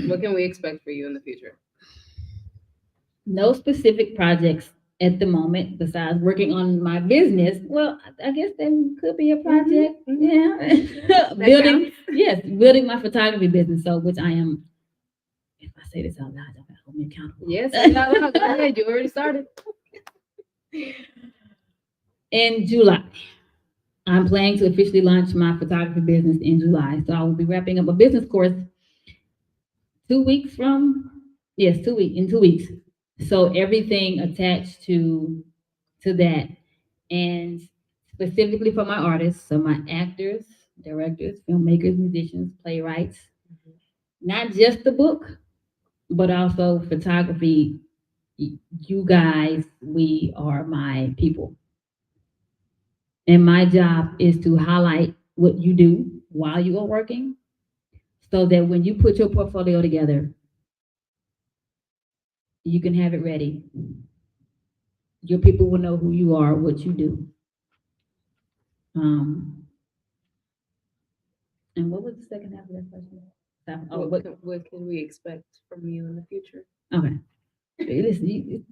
What can we expect for you in the future? no specific projects at the moment besides working on my business. Well, I guess that could be a project. mhm. Yeah. That building, counts. yes, building my photography business. So, which I am, if I say this out loud, I'm gonna hold me accountable. Yes, say it out loud. Go ahead. You already started. In July, I'm planning to officially launch my photography business in July. So, I will be wrapping up a business course 2 weeks from, yes, 2 weeks, in 2 weeks. So, everything attached to that, and specifically for my artists, so my actors, directors, filmmakers, musicians, playwrights, not just the book, but also photography. You guys, we are my people. And my job is to highlight what you do while you are working so that when you put your portfolio together, you can have it ready. Your people will know who you are, what you do. Um, and what was the second half of that question? Oh, What can we expect from you in the future? okay. Listen,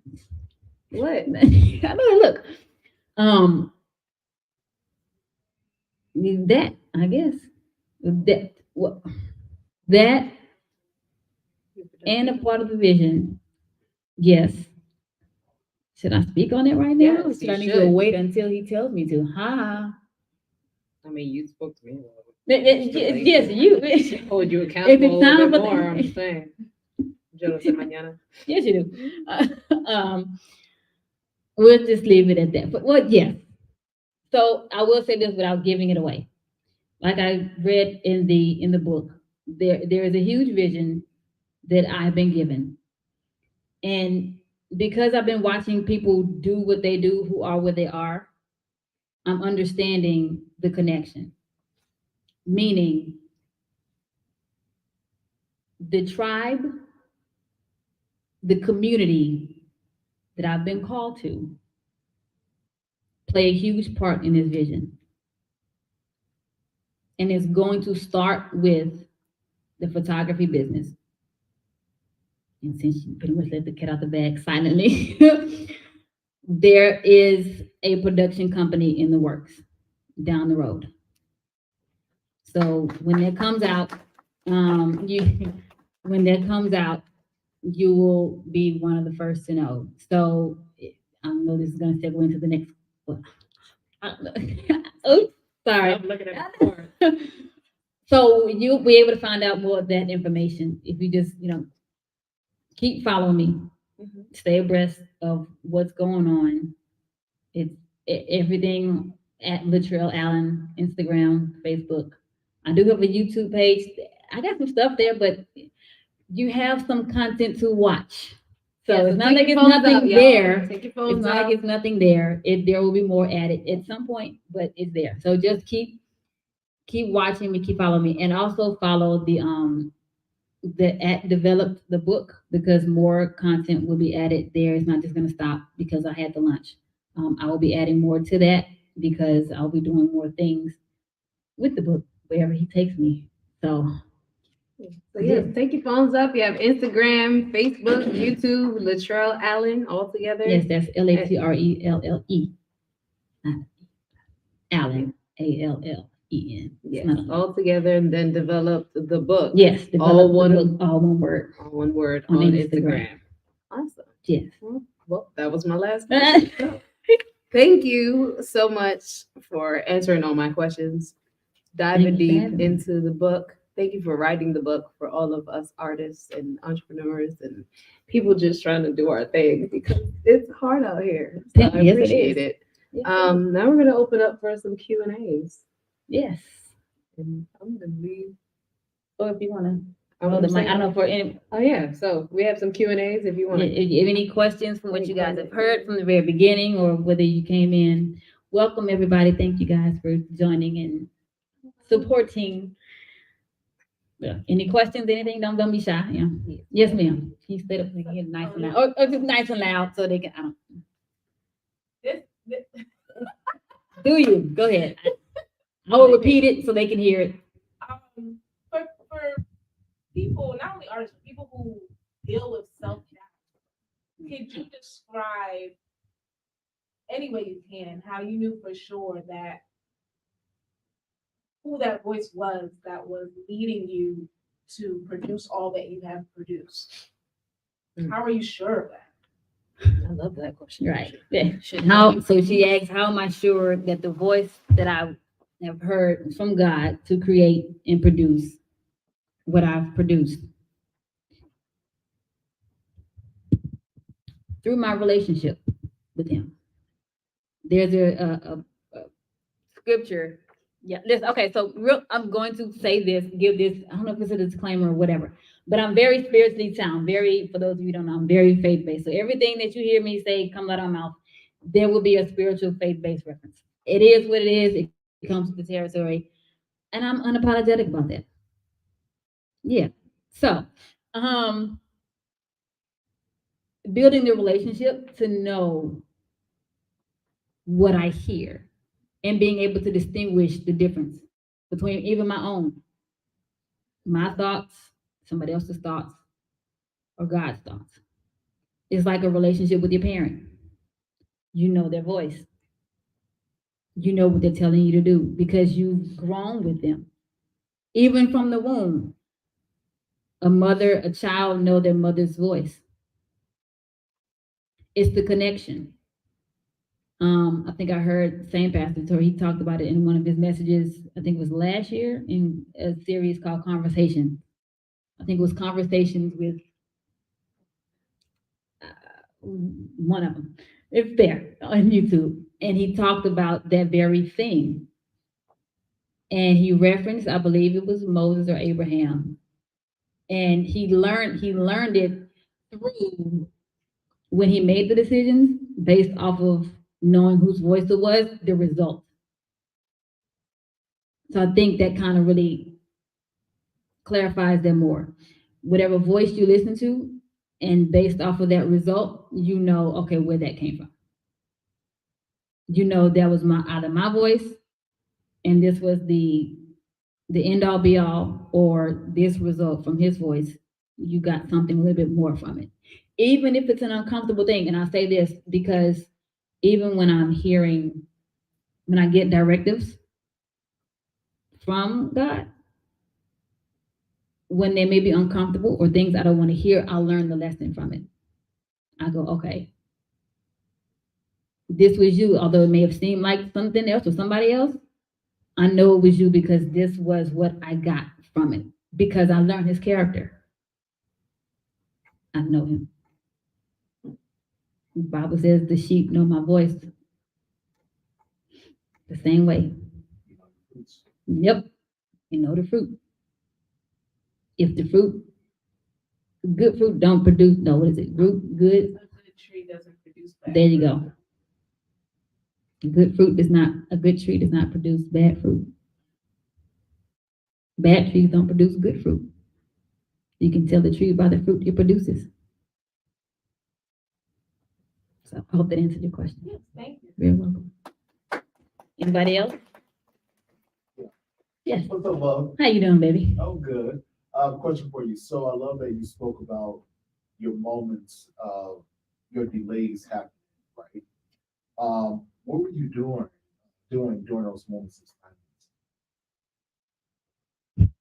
What? I mean, look, um, that I guess that what that and a part of the vision. Yes. Should I speak on it right now? Yes, Should you I need to should. wait until he tells me to? Ha. I mean, you spoke to me. Yes, you. Hold you If accountable it's a little time bit for more. I'm saying. Yo lo sé mañana. Yes, you do. We'll just leave it at that. But well, yes. So I will say this without giving it away. Like I read in the book, there is a huge vision that I've been given, and because I've been watching people do what they do, who are where they are, I'm understanding the connection. Meaning, the tribe, the community that I've been called to, play a huge part in this vision. And it's going to start with the photography business. And since you pretty much let the cat out the bag silently, there is a production company in the works down the road. So when that comes out, you when that comes out, you will be one of the first to know. So I know this is going to segue into the next. Oops, sorry. I'm looking at the board. So you'll be able to find out more of that information if you just keep following me, stay abreast of what's going on. It's everything at Latrelle Allen, Instagram, Facebook. I do have a YouTube page. I got some stuff there, but you have some content to watch. So Yeah, it's so not take like your it's phones nothing out, y'all. there. Take your It's phones not out. like it's nothing there. There will be more added at some point, but it's there. So just keep watching me, keep following me, and also follow the at developed the book because more content will be added there. It's not just going to stop because I had the lunch. I will be adding more to that because I'll be doing more things with the book wherever he takes me. So So yes, take your phones up. You have Instagram, Facebook, YouTube, Latrelle Allen all together. yes, that's Latrelle. Allen, Allen. Yes, all together, and then develop the book. Yes, all the one, book, all one word. all one word On on Instagram. Instagram. Awesome. Yes. Well, that was my last question. So, thank you so much for answering all my questions, diving Thank you for deep having me. into the book. Thank you for writing the book for all of us artists and entrepreneurs and people just trying to do our thing because it's hard out here. So I Yes, it appreciate is. it. Yes, Now we're gonna open up for some Q and A's, yes. and I'm gonna leave. Or if you want to I'm hold the mic, saying- I don't know for any. Oh yeah, so we have some Q and A's if you want. If you have any questions from what you guys have heard from the very beginning or whether you came in, welcome everybody. Thank you guys for joining and supporting. Yeah. Any questions, anything? Don't be shy. Yeah. Yes, ma'am. Can you stay up so they can hear nice and loud? Or just nice and loud so they can, I don't. Do you? Go ahead. I will repeat it so they can hear it. For people, not only artists, but people who deal with self-doubt, could you describe any way you can how you knew for sure that who that voice was that was leading you to produce all that you have produced? How are you sure of that? I love that question. Right. Yeah. How, so she asked, how am I sure that the voice that I have heard from God to create and produce what I've produced? Through my relationship with him. There's a scripture. Yeah, listen, okay, so I'm going to say this, give this, I don't know if it's a disclaimer or whatever, but I'm very spiritually sound, for those of you who don't know, I'm very faith-based. So everything that you hear me say comes out of my mouth, there will be a spiritual faith-based reference. It is what it is, it comes with the territory, and I'm unapologetic about that. Yeah, so, building the relationship to know what I hear and being able to distinguish the difference between even my thoughts, somebody else's thoughts, or God's thoughts. It's like a relationship with your parent. You know their voice. You know what they're telling you to do because you've grown with them. Even from the womb, a child know their mother's voice. It's the connection. I think I heard the same pastor, Tori, he talked about it in one of his messages, I think it was last year, in a series called Conversation. I think it was Conversations with one of them. It's there on YouTube. And he talked about that very thing. And he referenced, I believe it was Moses or Abraham. And he learned it through when he made the decisions based off of knowing whose voice it was, the result. So I think that kind of really clarifies that more. Whatever voice you listen to, and based off of that result, you know, okay, where that came from. You know, that was either my voice, and this was the end all be all, or this result from his voice. You got something a little bit more from it, even if it's an uncomfortable thing. And I say this because even when I get directives from God, when they may be uncomfortable or things I don't want to hear, I'll learn the lesson from it. I go, okay, this was you, although it may have seemed like something else or somebody else. I know it was you because this was what I got from it, because I learned his character. I know him. The Bible says the sheep know my voice. The same way. Yep. You know the fruit. If the good fruit don't produce, no, what is it? Good. A good tree doesn't produce bad. There you go. A good tree does not produce bad fruit. Bad trees don't produce good fruit. You can tell the tree by the fruit it produces. So I hope that answered your question. Yes, thank you. You're welcome. Anybody else? Yes. What's up, love? How you doing, baby? Oh, good. Question for you. So I love that you spoke about your moments of your delays happening, right? What were you doing during those moments of silence?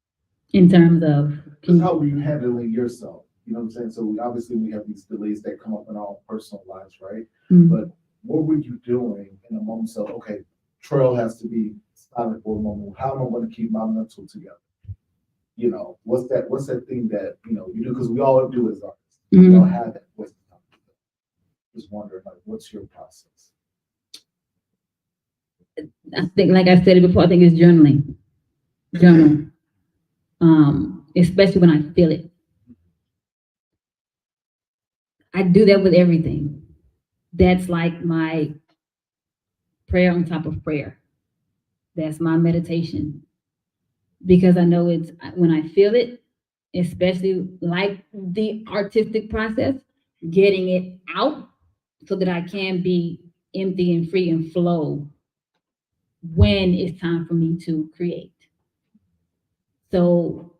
In terms of Just how were you handling yourself? You know what I'm saying? So obviously we have these delays that come up in our personal lives, right? But what were you doing in the moments of, okay, Trail has to be silent for a moment. How am I going to keep my mental together? what's that thing that, you do? Because we all do as artists. We all have that voice. Just wondering, like, what's your process? I think, like I said it before, I think it's journaling. Journal. Especially when I feel it. I do that with everything. That's like my prayer on top of prayer. That's my meditation. Because I know it's when I feel it, especially like the artistic process, getting it out so that I can be empty and free and flow when it's time for me to create. So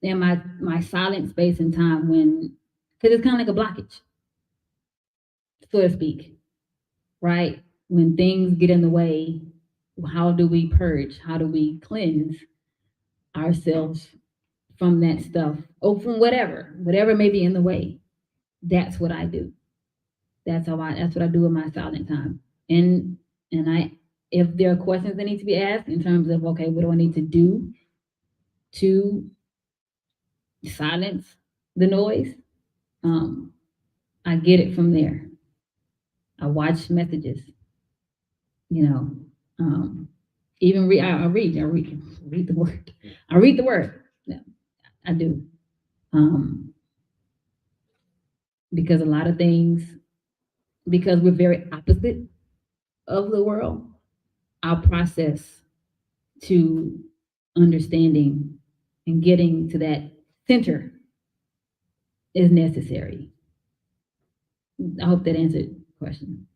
in my silent space and time when, because it's kind of like a blockage, so to speak, right? When things get in the way, how do we purge? How do we cleanse ourselves from that stuff or from whatever may be in the way? That's what I do. That's what I do in my silent time. And if there are questions that need to be asked in terms of, okay, what do I need to do to silence the noise? I get it from there. I watch messages, you know, even I read the word. I read the word. Yeah, I do. Because a lot of things, because we're very opposite of the world, our process to understanding and getting to that center is necessary. I hope that answered the question.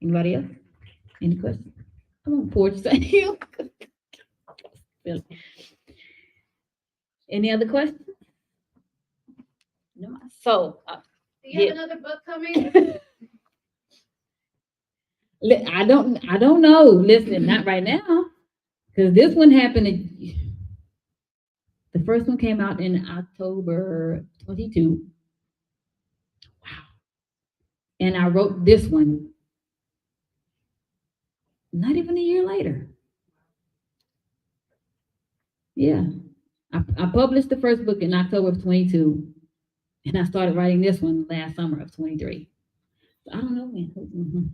Anybody else? Any questions? I'm on porch. Thank you. Any other questions? No. So, Do you have another book coming? I don't know. Listen, not right now, because this one happened. The first one came out in October 22. Wow. And I wrote this one not even a year later. Yeah. I published the first book in October of 22, and I started writing this one last summer of 23. So I don't know when.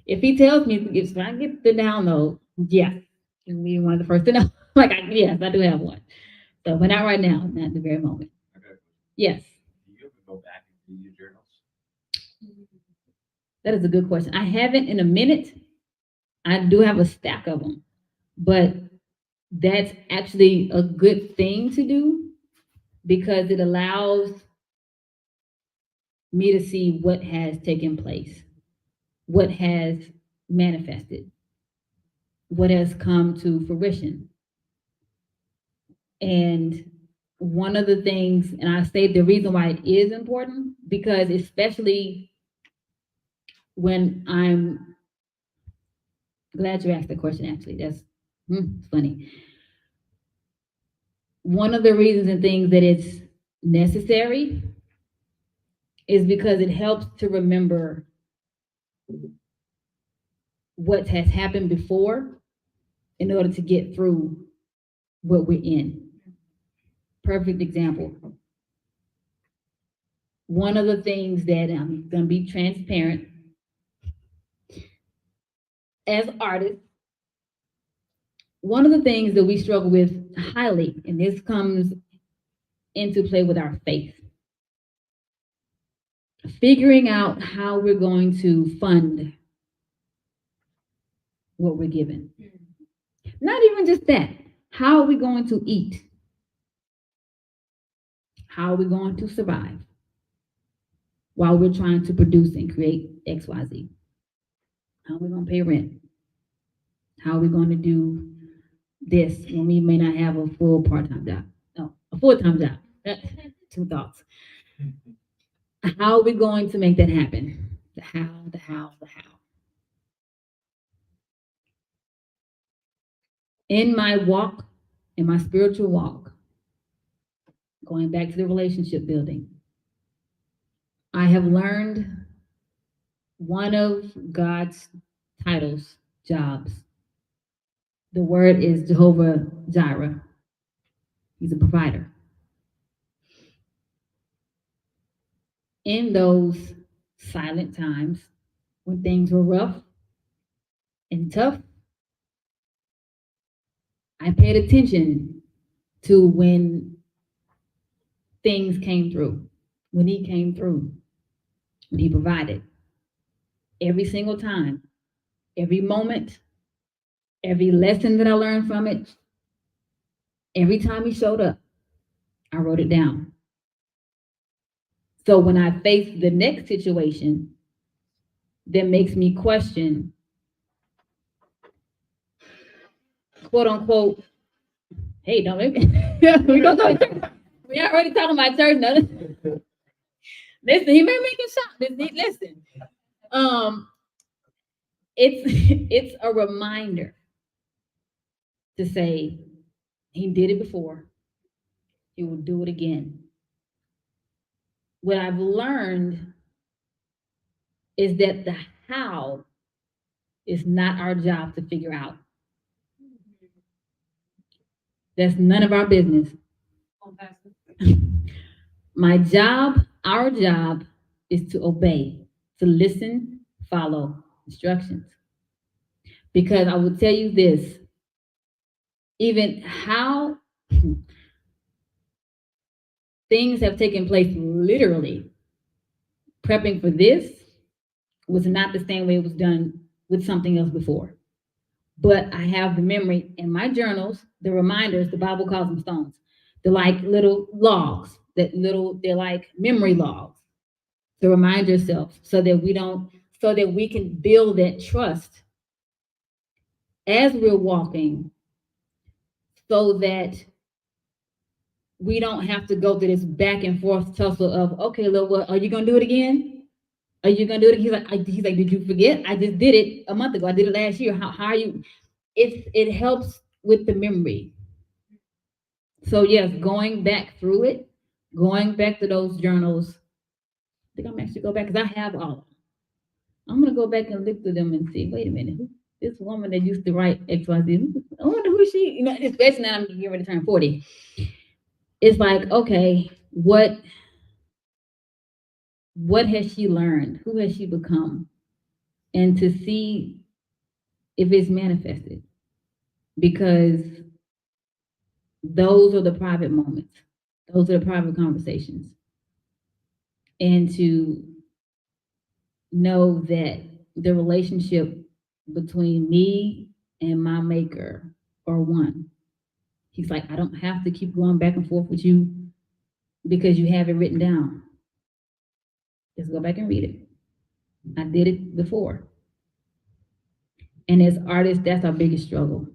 If he tells me, if I get the download, yes, he'll be one of the first to know. Yes, I do have one. So, but not right now, not at the very moment. Okay. Yes. Do you ever go back and read your journals? That is a good question. I haven't in a minute. I do have a stack of them, but that's actually a good thing to do because it allows me to see what has taken place, what has manifested, what has come to fruition. And one of the things, and I say the reason why it is important, because especially when I'm glad you asked the question, actually, that's funny. One of the reasons and things that it's necessary is because it helps to remember what has happened before in order to get through what we're in. Perfect example. One of the things that I'm going to be transparent as artists, one of the things that we struggle with highly, and this comes into play with our faith, figuring out how we're going to fund what we're given. Not even just that. How are we going to eat? How are we going to survive while we're trying to produce and create XYZ? How are we going to pay rent? How are we going to do this when we may not have a full part-time job? No, a full-time job. Two thoughts. How are we going to make that happen? The how. In my walk, in my spiritual walk, going back to the relationship building, I have learned one of God's titles, jobs, The word is Jehovah Jireh. He's a provider. In those silent times when things were rough and tough, I paid attention to when things came through, when he came through, when he provided. Every single time, every moment, every lesson that I learned from it, every time he showed up, I wrote it down. So when I face the next situation that makes me question, quote unquote, hey, don't make me. we don't go. We already talking about church. No, listen, he may make it shout. Listen, um, it's it's a reminder to say he did it before. He will do it again. What I've learned is that the how is not our job to figure out. That's none of our business. My job, our job, is to obey, to listen, follow instructions. Because I will tell you this, even how things have taken place literally, prepping for this was not the same way it was done with something else before. But I have the memory in my journals, the reminders, the Bible calls them stones. They're like little logs, they're like memory logs to remind yourself so that we can build that trust as we're walking so that we don't have to go through this back and forth tussle of, okay, Lord, what, are you going to do it again? Are you going to do it? He's like, did you forget? I just did it a month ago. I did it last year. How are you? It helps with the memory. So yes, going back through it, going back to those journals. I think I'm actually go back because I have all of them. I'm gonna go back and look through them and see. Wait a minute, this woman that used to write XYZ. I wonder who she. You know, especially now I'm getting ready to turn 40. It's like, okay, what has she learned? Who has she become? And to see if it's manifested, because those are the private moments. Those are the private conversations. And to know that the relationship between me and my maker are one. He's like, I don't have to keep going back and forth with you because you have it written down. Just go back and read it. I did it before. And as artists, that's our biggest struggle.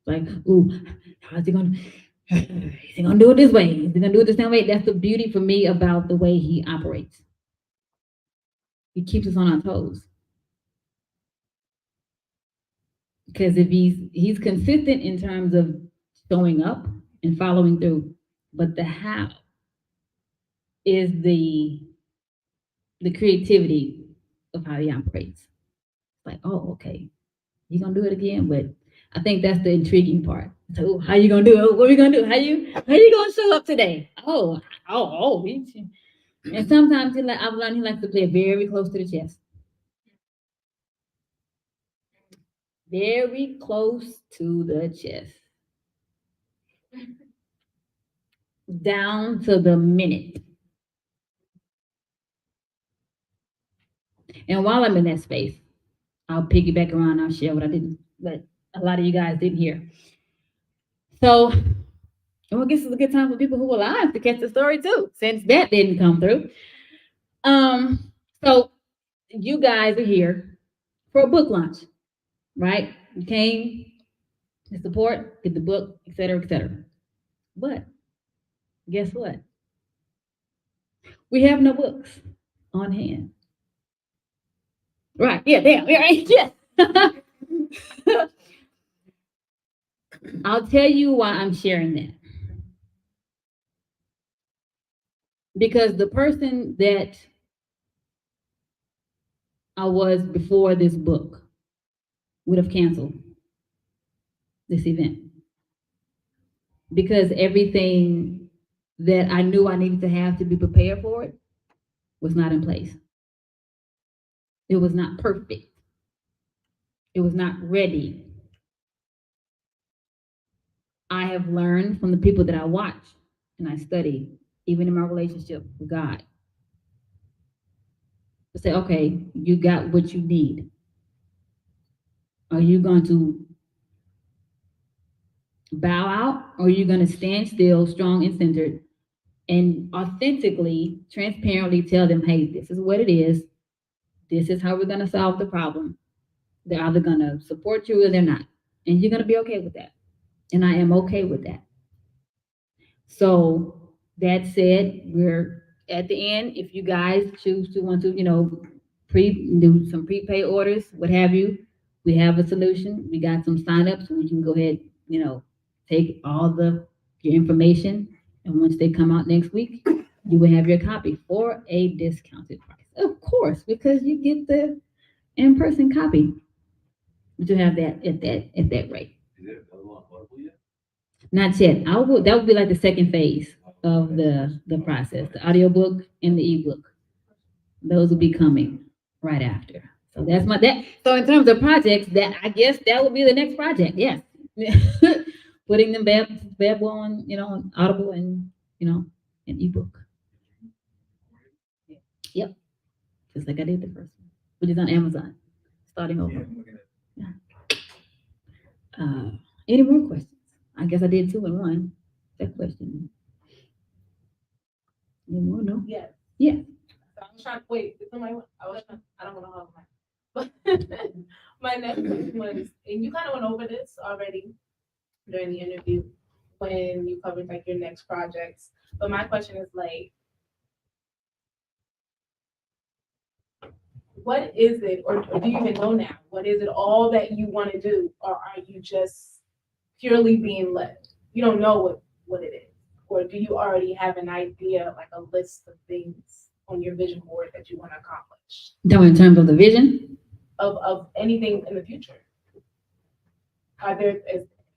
Like, ooh, how's he gonna do it this way? Is he gonna do it the same way? That's the beauty for me about the way he operates. He keeps us on our toes. Because if he's consistent in terms of showing up and following through, but the how is the creativity of how he operates. Like, oh, okay, you gonna do it again? But I think that's the intriguing part. So, how you gonna do it? What are we gonna do? How you gonna show up today? Oh. And sometimes I've learned he likes to play very close to the chest. Very close to the chest. Down to the minute. And while I'm in that space, I'll piggyback around, I'll share what I didn't, but a lot of you guys didn't hear. So, I guess it's a good time for people who are alive to catch the story too, since that didn't come through. So you guys are here for a book launch, right? You came to support, get the book, etc., etc. But guess what? We have no books on hand. Right? Yeah, damn. Yeah, right. Yeah. I'll tell you why I'm sharing that. Because the person that I was before this book would have canceled. this event because everything that I knew I needed to have to be prepared for it was not in place. It was not perfect. It was not ready. I have learned from the people that I watch and I study, even in my relationship with God, to say, okay, you got what you need. Are you going to bow out or are you going to stand still, strong and centered, and authentically, transparently tell them, hey, this is what it is. This is how we're going to solve the problem. They're either going to support you or they're not. And you're going to be okay with that. And I am okay with that. So that said, we're at the end. If you guys choose to want to, do some prepaid orders, what have you, we have a solution. We got some signups, so we can go ahead, take all your information, and once they come out next week, you will have your copy for a discounted price. Of course, because you get the in-person copy. But you have that at that rate. Is it available on Audible yet? Not yet. That would be like the second phase of the process, the audiobook and the ebook. Those will be coming right after. So that's so in terms of projects, that I guess that would be the next project. Yes. Putting them bad boy on, on Audible and an ebook. Yep. Just like I did the first one, which is on Amazon. Starting over. Yeah. Any more questions? I guess I did 2 in 1. That question. Any more? No? Yes. Yeah. So I was trying to wait. I don't want to hold my. But my next question was, and you kind of went over this already during the interview when you covered like your next projects. But my question is like, what is it, or do you even know now? What is it all that you want to do, or are you just purely being led? You don't know what it is, or do you already have an idea, like a list of things on your vision board that you want to accomplish? In terms of the vision? Of anything in the future?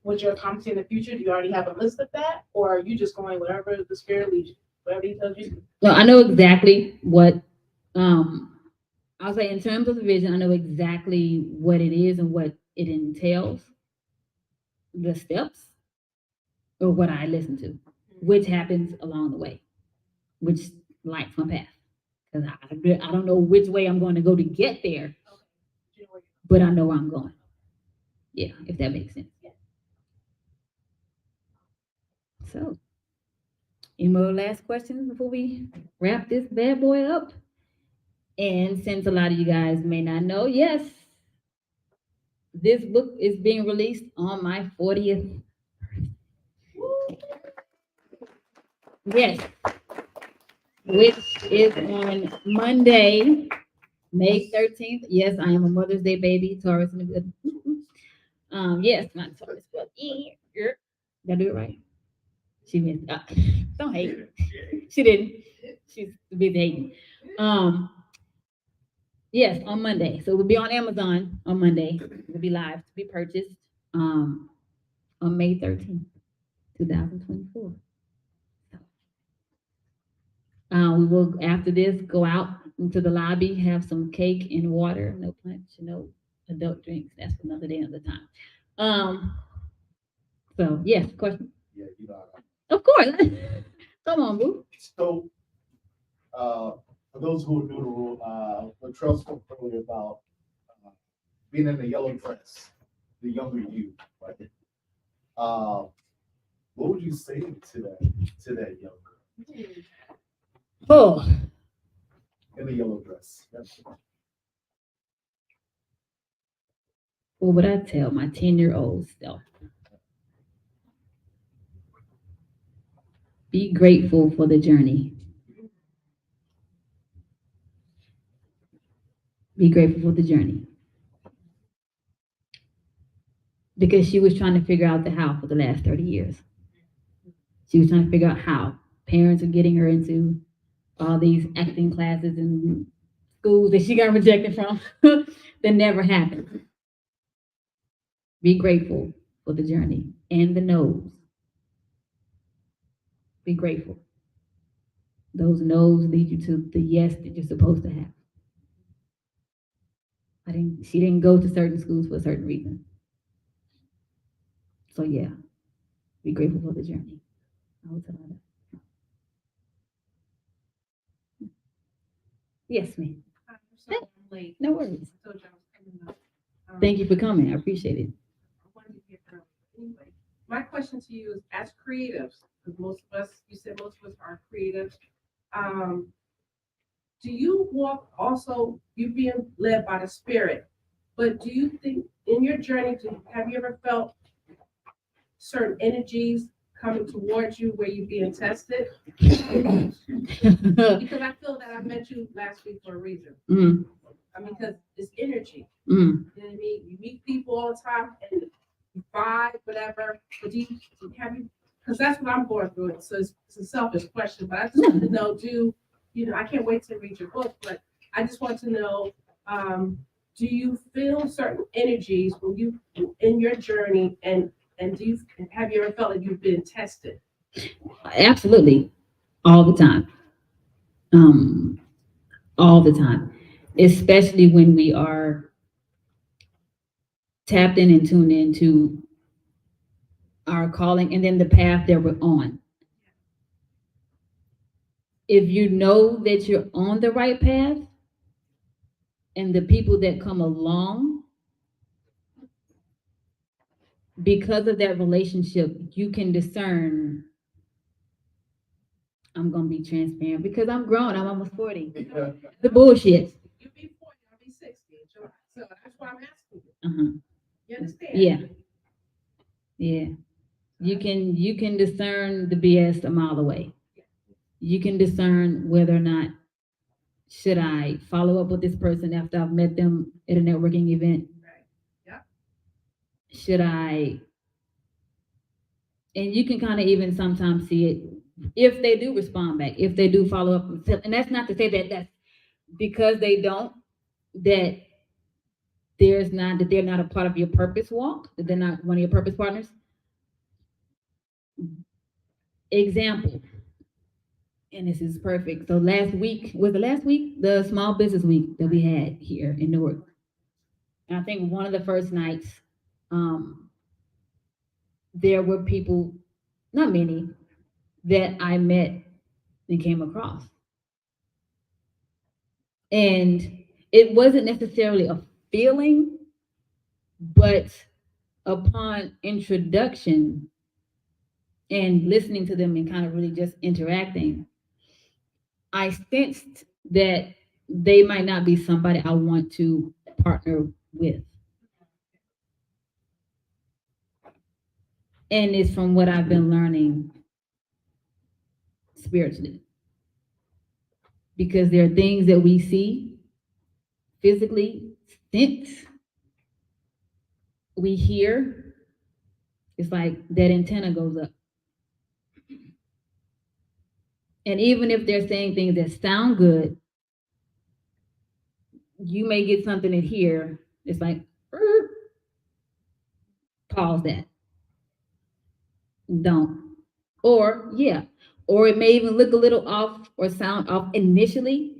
What you're accomplishing in the future, do you already have a list of that? Or are you just going wherever the spirit leads you, wherever he tells you to? No, I know exactly what, I'll say in terms of the vision, I know exactly what it is and what it entails, the steps, or what I listen to, which happens along the way, which lights my path. Because I don't know which way I'm going to go to get there, but I know where I'm going. Yeah, if that makes sense. Yeah. So, any more last questions before we wrap this bad boy up? And since a lot of you guys may not know, yes, this book is being released on my 40th. Yes, which is on Monday, May 13th. Yes, I am a Mother's Day baby, Taurus in the good. Yes, not Taurus, but gotta do it right. She missed. Don't hate. She didn't. She's busy hating. Yes, on Monday. So we'll be on Amazon on Monday. We'll be live to be purchased on May 13th, 2024. We will, after this, go out into the lobby, have some cake and water, no punch, no adult drinks. That's for another day, another time. So, yes, question? Yeah, Of course. Come on, boo. So, for those who are new to Latrelle spoke earlier about being in the yellow dress, the younger you, right? What would you say to that young girl Oh, in the yellow dress? Yes. what would I tell my 10-year-old self? Be grateful for the journey. Be grateful for the journey. Because she was trying to figure out the how for the last 30 years. She was trying to figure out how. Parents are getting her into all these acting classes and schools that she got rejected from that never happened. Be grateful for the journey and the no's. Be grateful. Those no's lead you to the yes that you're supposed to have. She didn't go to certain schools for a certain reason. So yeah, be grateful for the journey. I will tell her that. Yes, ma'am. I'm sorry I'm late. No worries. I told you I was coming up. Thank you for coming. I appreciate it. I wanted to get early. Anyway, my question to you is, as creatives, because most of us, you said most of us are creatives. Do you walk also? You being led by the Spirit, but do you think in your journey, have you ever felt certain energies coming towards you where you're being tested? Because I feel that I met you last week for a reason. Mm, I mean, because it's energy. mm. You know what I mean? You meet people all the time and you vibe, whatever. But have you? Because that's what I'm going through. So it's a selfish question, but I just want to know, I can't wait to read your book, but I just want to know, do you feel certain energies when you in your journey, and have you ever felt like you've been tested? Absolutely, all the time. All the time, especially when we are tapped in and tuned into our calling and then the path that we're on. If you know that you're on the right path and the people that come along, because of that relationship, you can discern. I'm going to be transparent because I'm grown. I'm almost 40. The bullshit. You be 40, I'll be 60 in July. So that's why I'm asking you. Uh-huh. You understand? Yeah. Yeah. You can discern the BS a mile away. You can discern whether or not should I follow up with this person after I've met them at a networking event. Right. Yeah. Should I? And you can kind of even sometimes see it if they do respond back, if they do follow up. And that's not to say that that's because they don't, that they're not a part of your purpose walk, that they're not one of your purpose partners. Example, and this is perfect. So last week, the small business week that we had here in Newark. And I think one of the first nights, there were people, not many, that I met and came across. And it wasn't necessarily a feeling, but upon introduction and listening to them and kind of really just interacting, I sensed that they might not be somebody I want to partner with. And it's from what I've been learning spiritually. Because there are things that we see physically, sense, we hear. It's like that antenna goes up. And even if they're saying things that sound good, you may get something in here. It's like, pause that. Don't. Or, yeah. Or it may even look a little off or sound off initially.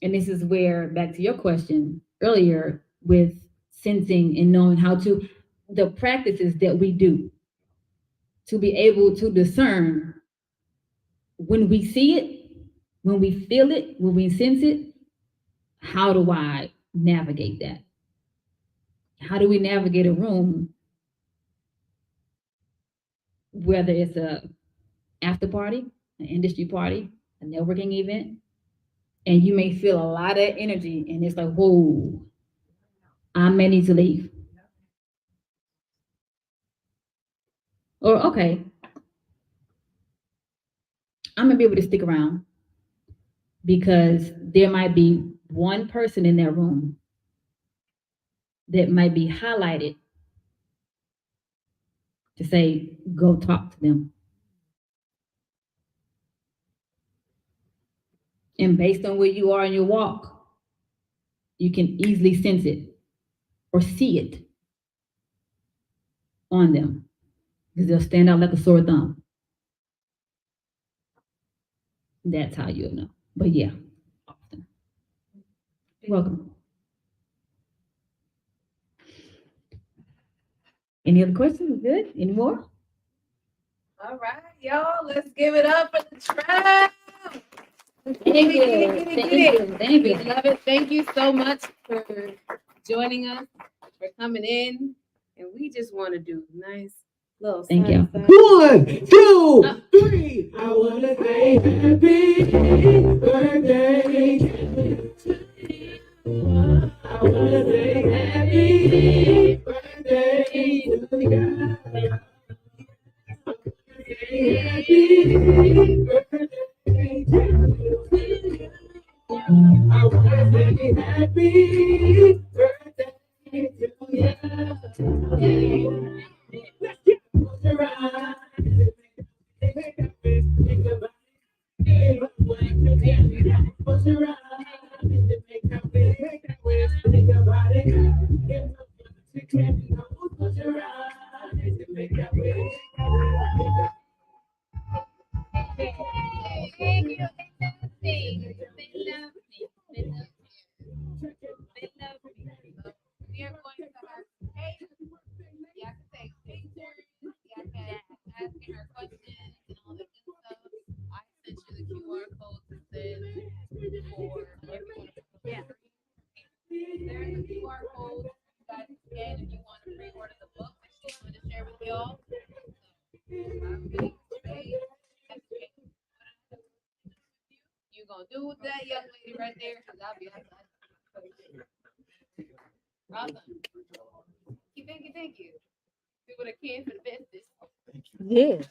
And this is where, back to your question earlier, with sensing and knowing how to, the practices that we do to be able to discern when we see it, when we feel it, when we sense it, how do I navigate that? How do we navigate a room, whether it's a after party, an industry party, a networking event, and you may feel a lot of energy and it's like, whoa, I may need to leave. Or, okay, I'm gonna be able to stick around because there might be one person in that room that might be highlighted to say, go talk to them. And based on where you are in your walk, you can easily sense it or see it. on them because they'll stand out like a sore thumb. That's how you'll know. But yeah, awesome. Welcome. Any other questions? Good. Any more? All right, y'all, let's give it up for the trial. Thank you. Thank We you. love it. Thank you so much for joining us, for coming in. And we just want to do nice little Thank side you. side. 1, 2, 3. I wanna say happy birthday to you. I wanna say happy birthday to you. Happy birthday to you. I wanna say happy birthday to you. Let's get it right. Make a wish, think about it. Close your eyes, make a wish, think about it. You can't know. Close your eyes, make a wish. We are going to have cake. You have to take pictures. You have to ask her questions and all that good stuff. I sent you the QR code to send for everyone. Yeah. There's a QR code you guys can scan if you want to pre-order the book that she's going to share with y'all. You gonna do with that young lady right there? Cause I'll be outside. Awesome. Thank you. Do what I can for the business. Yes.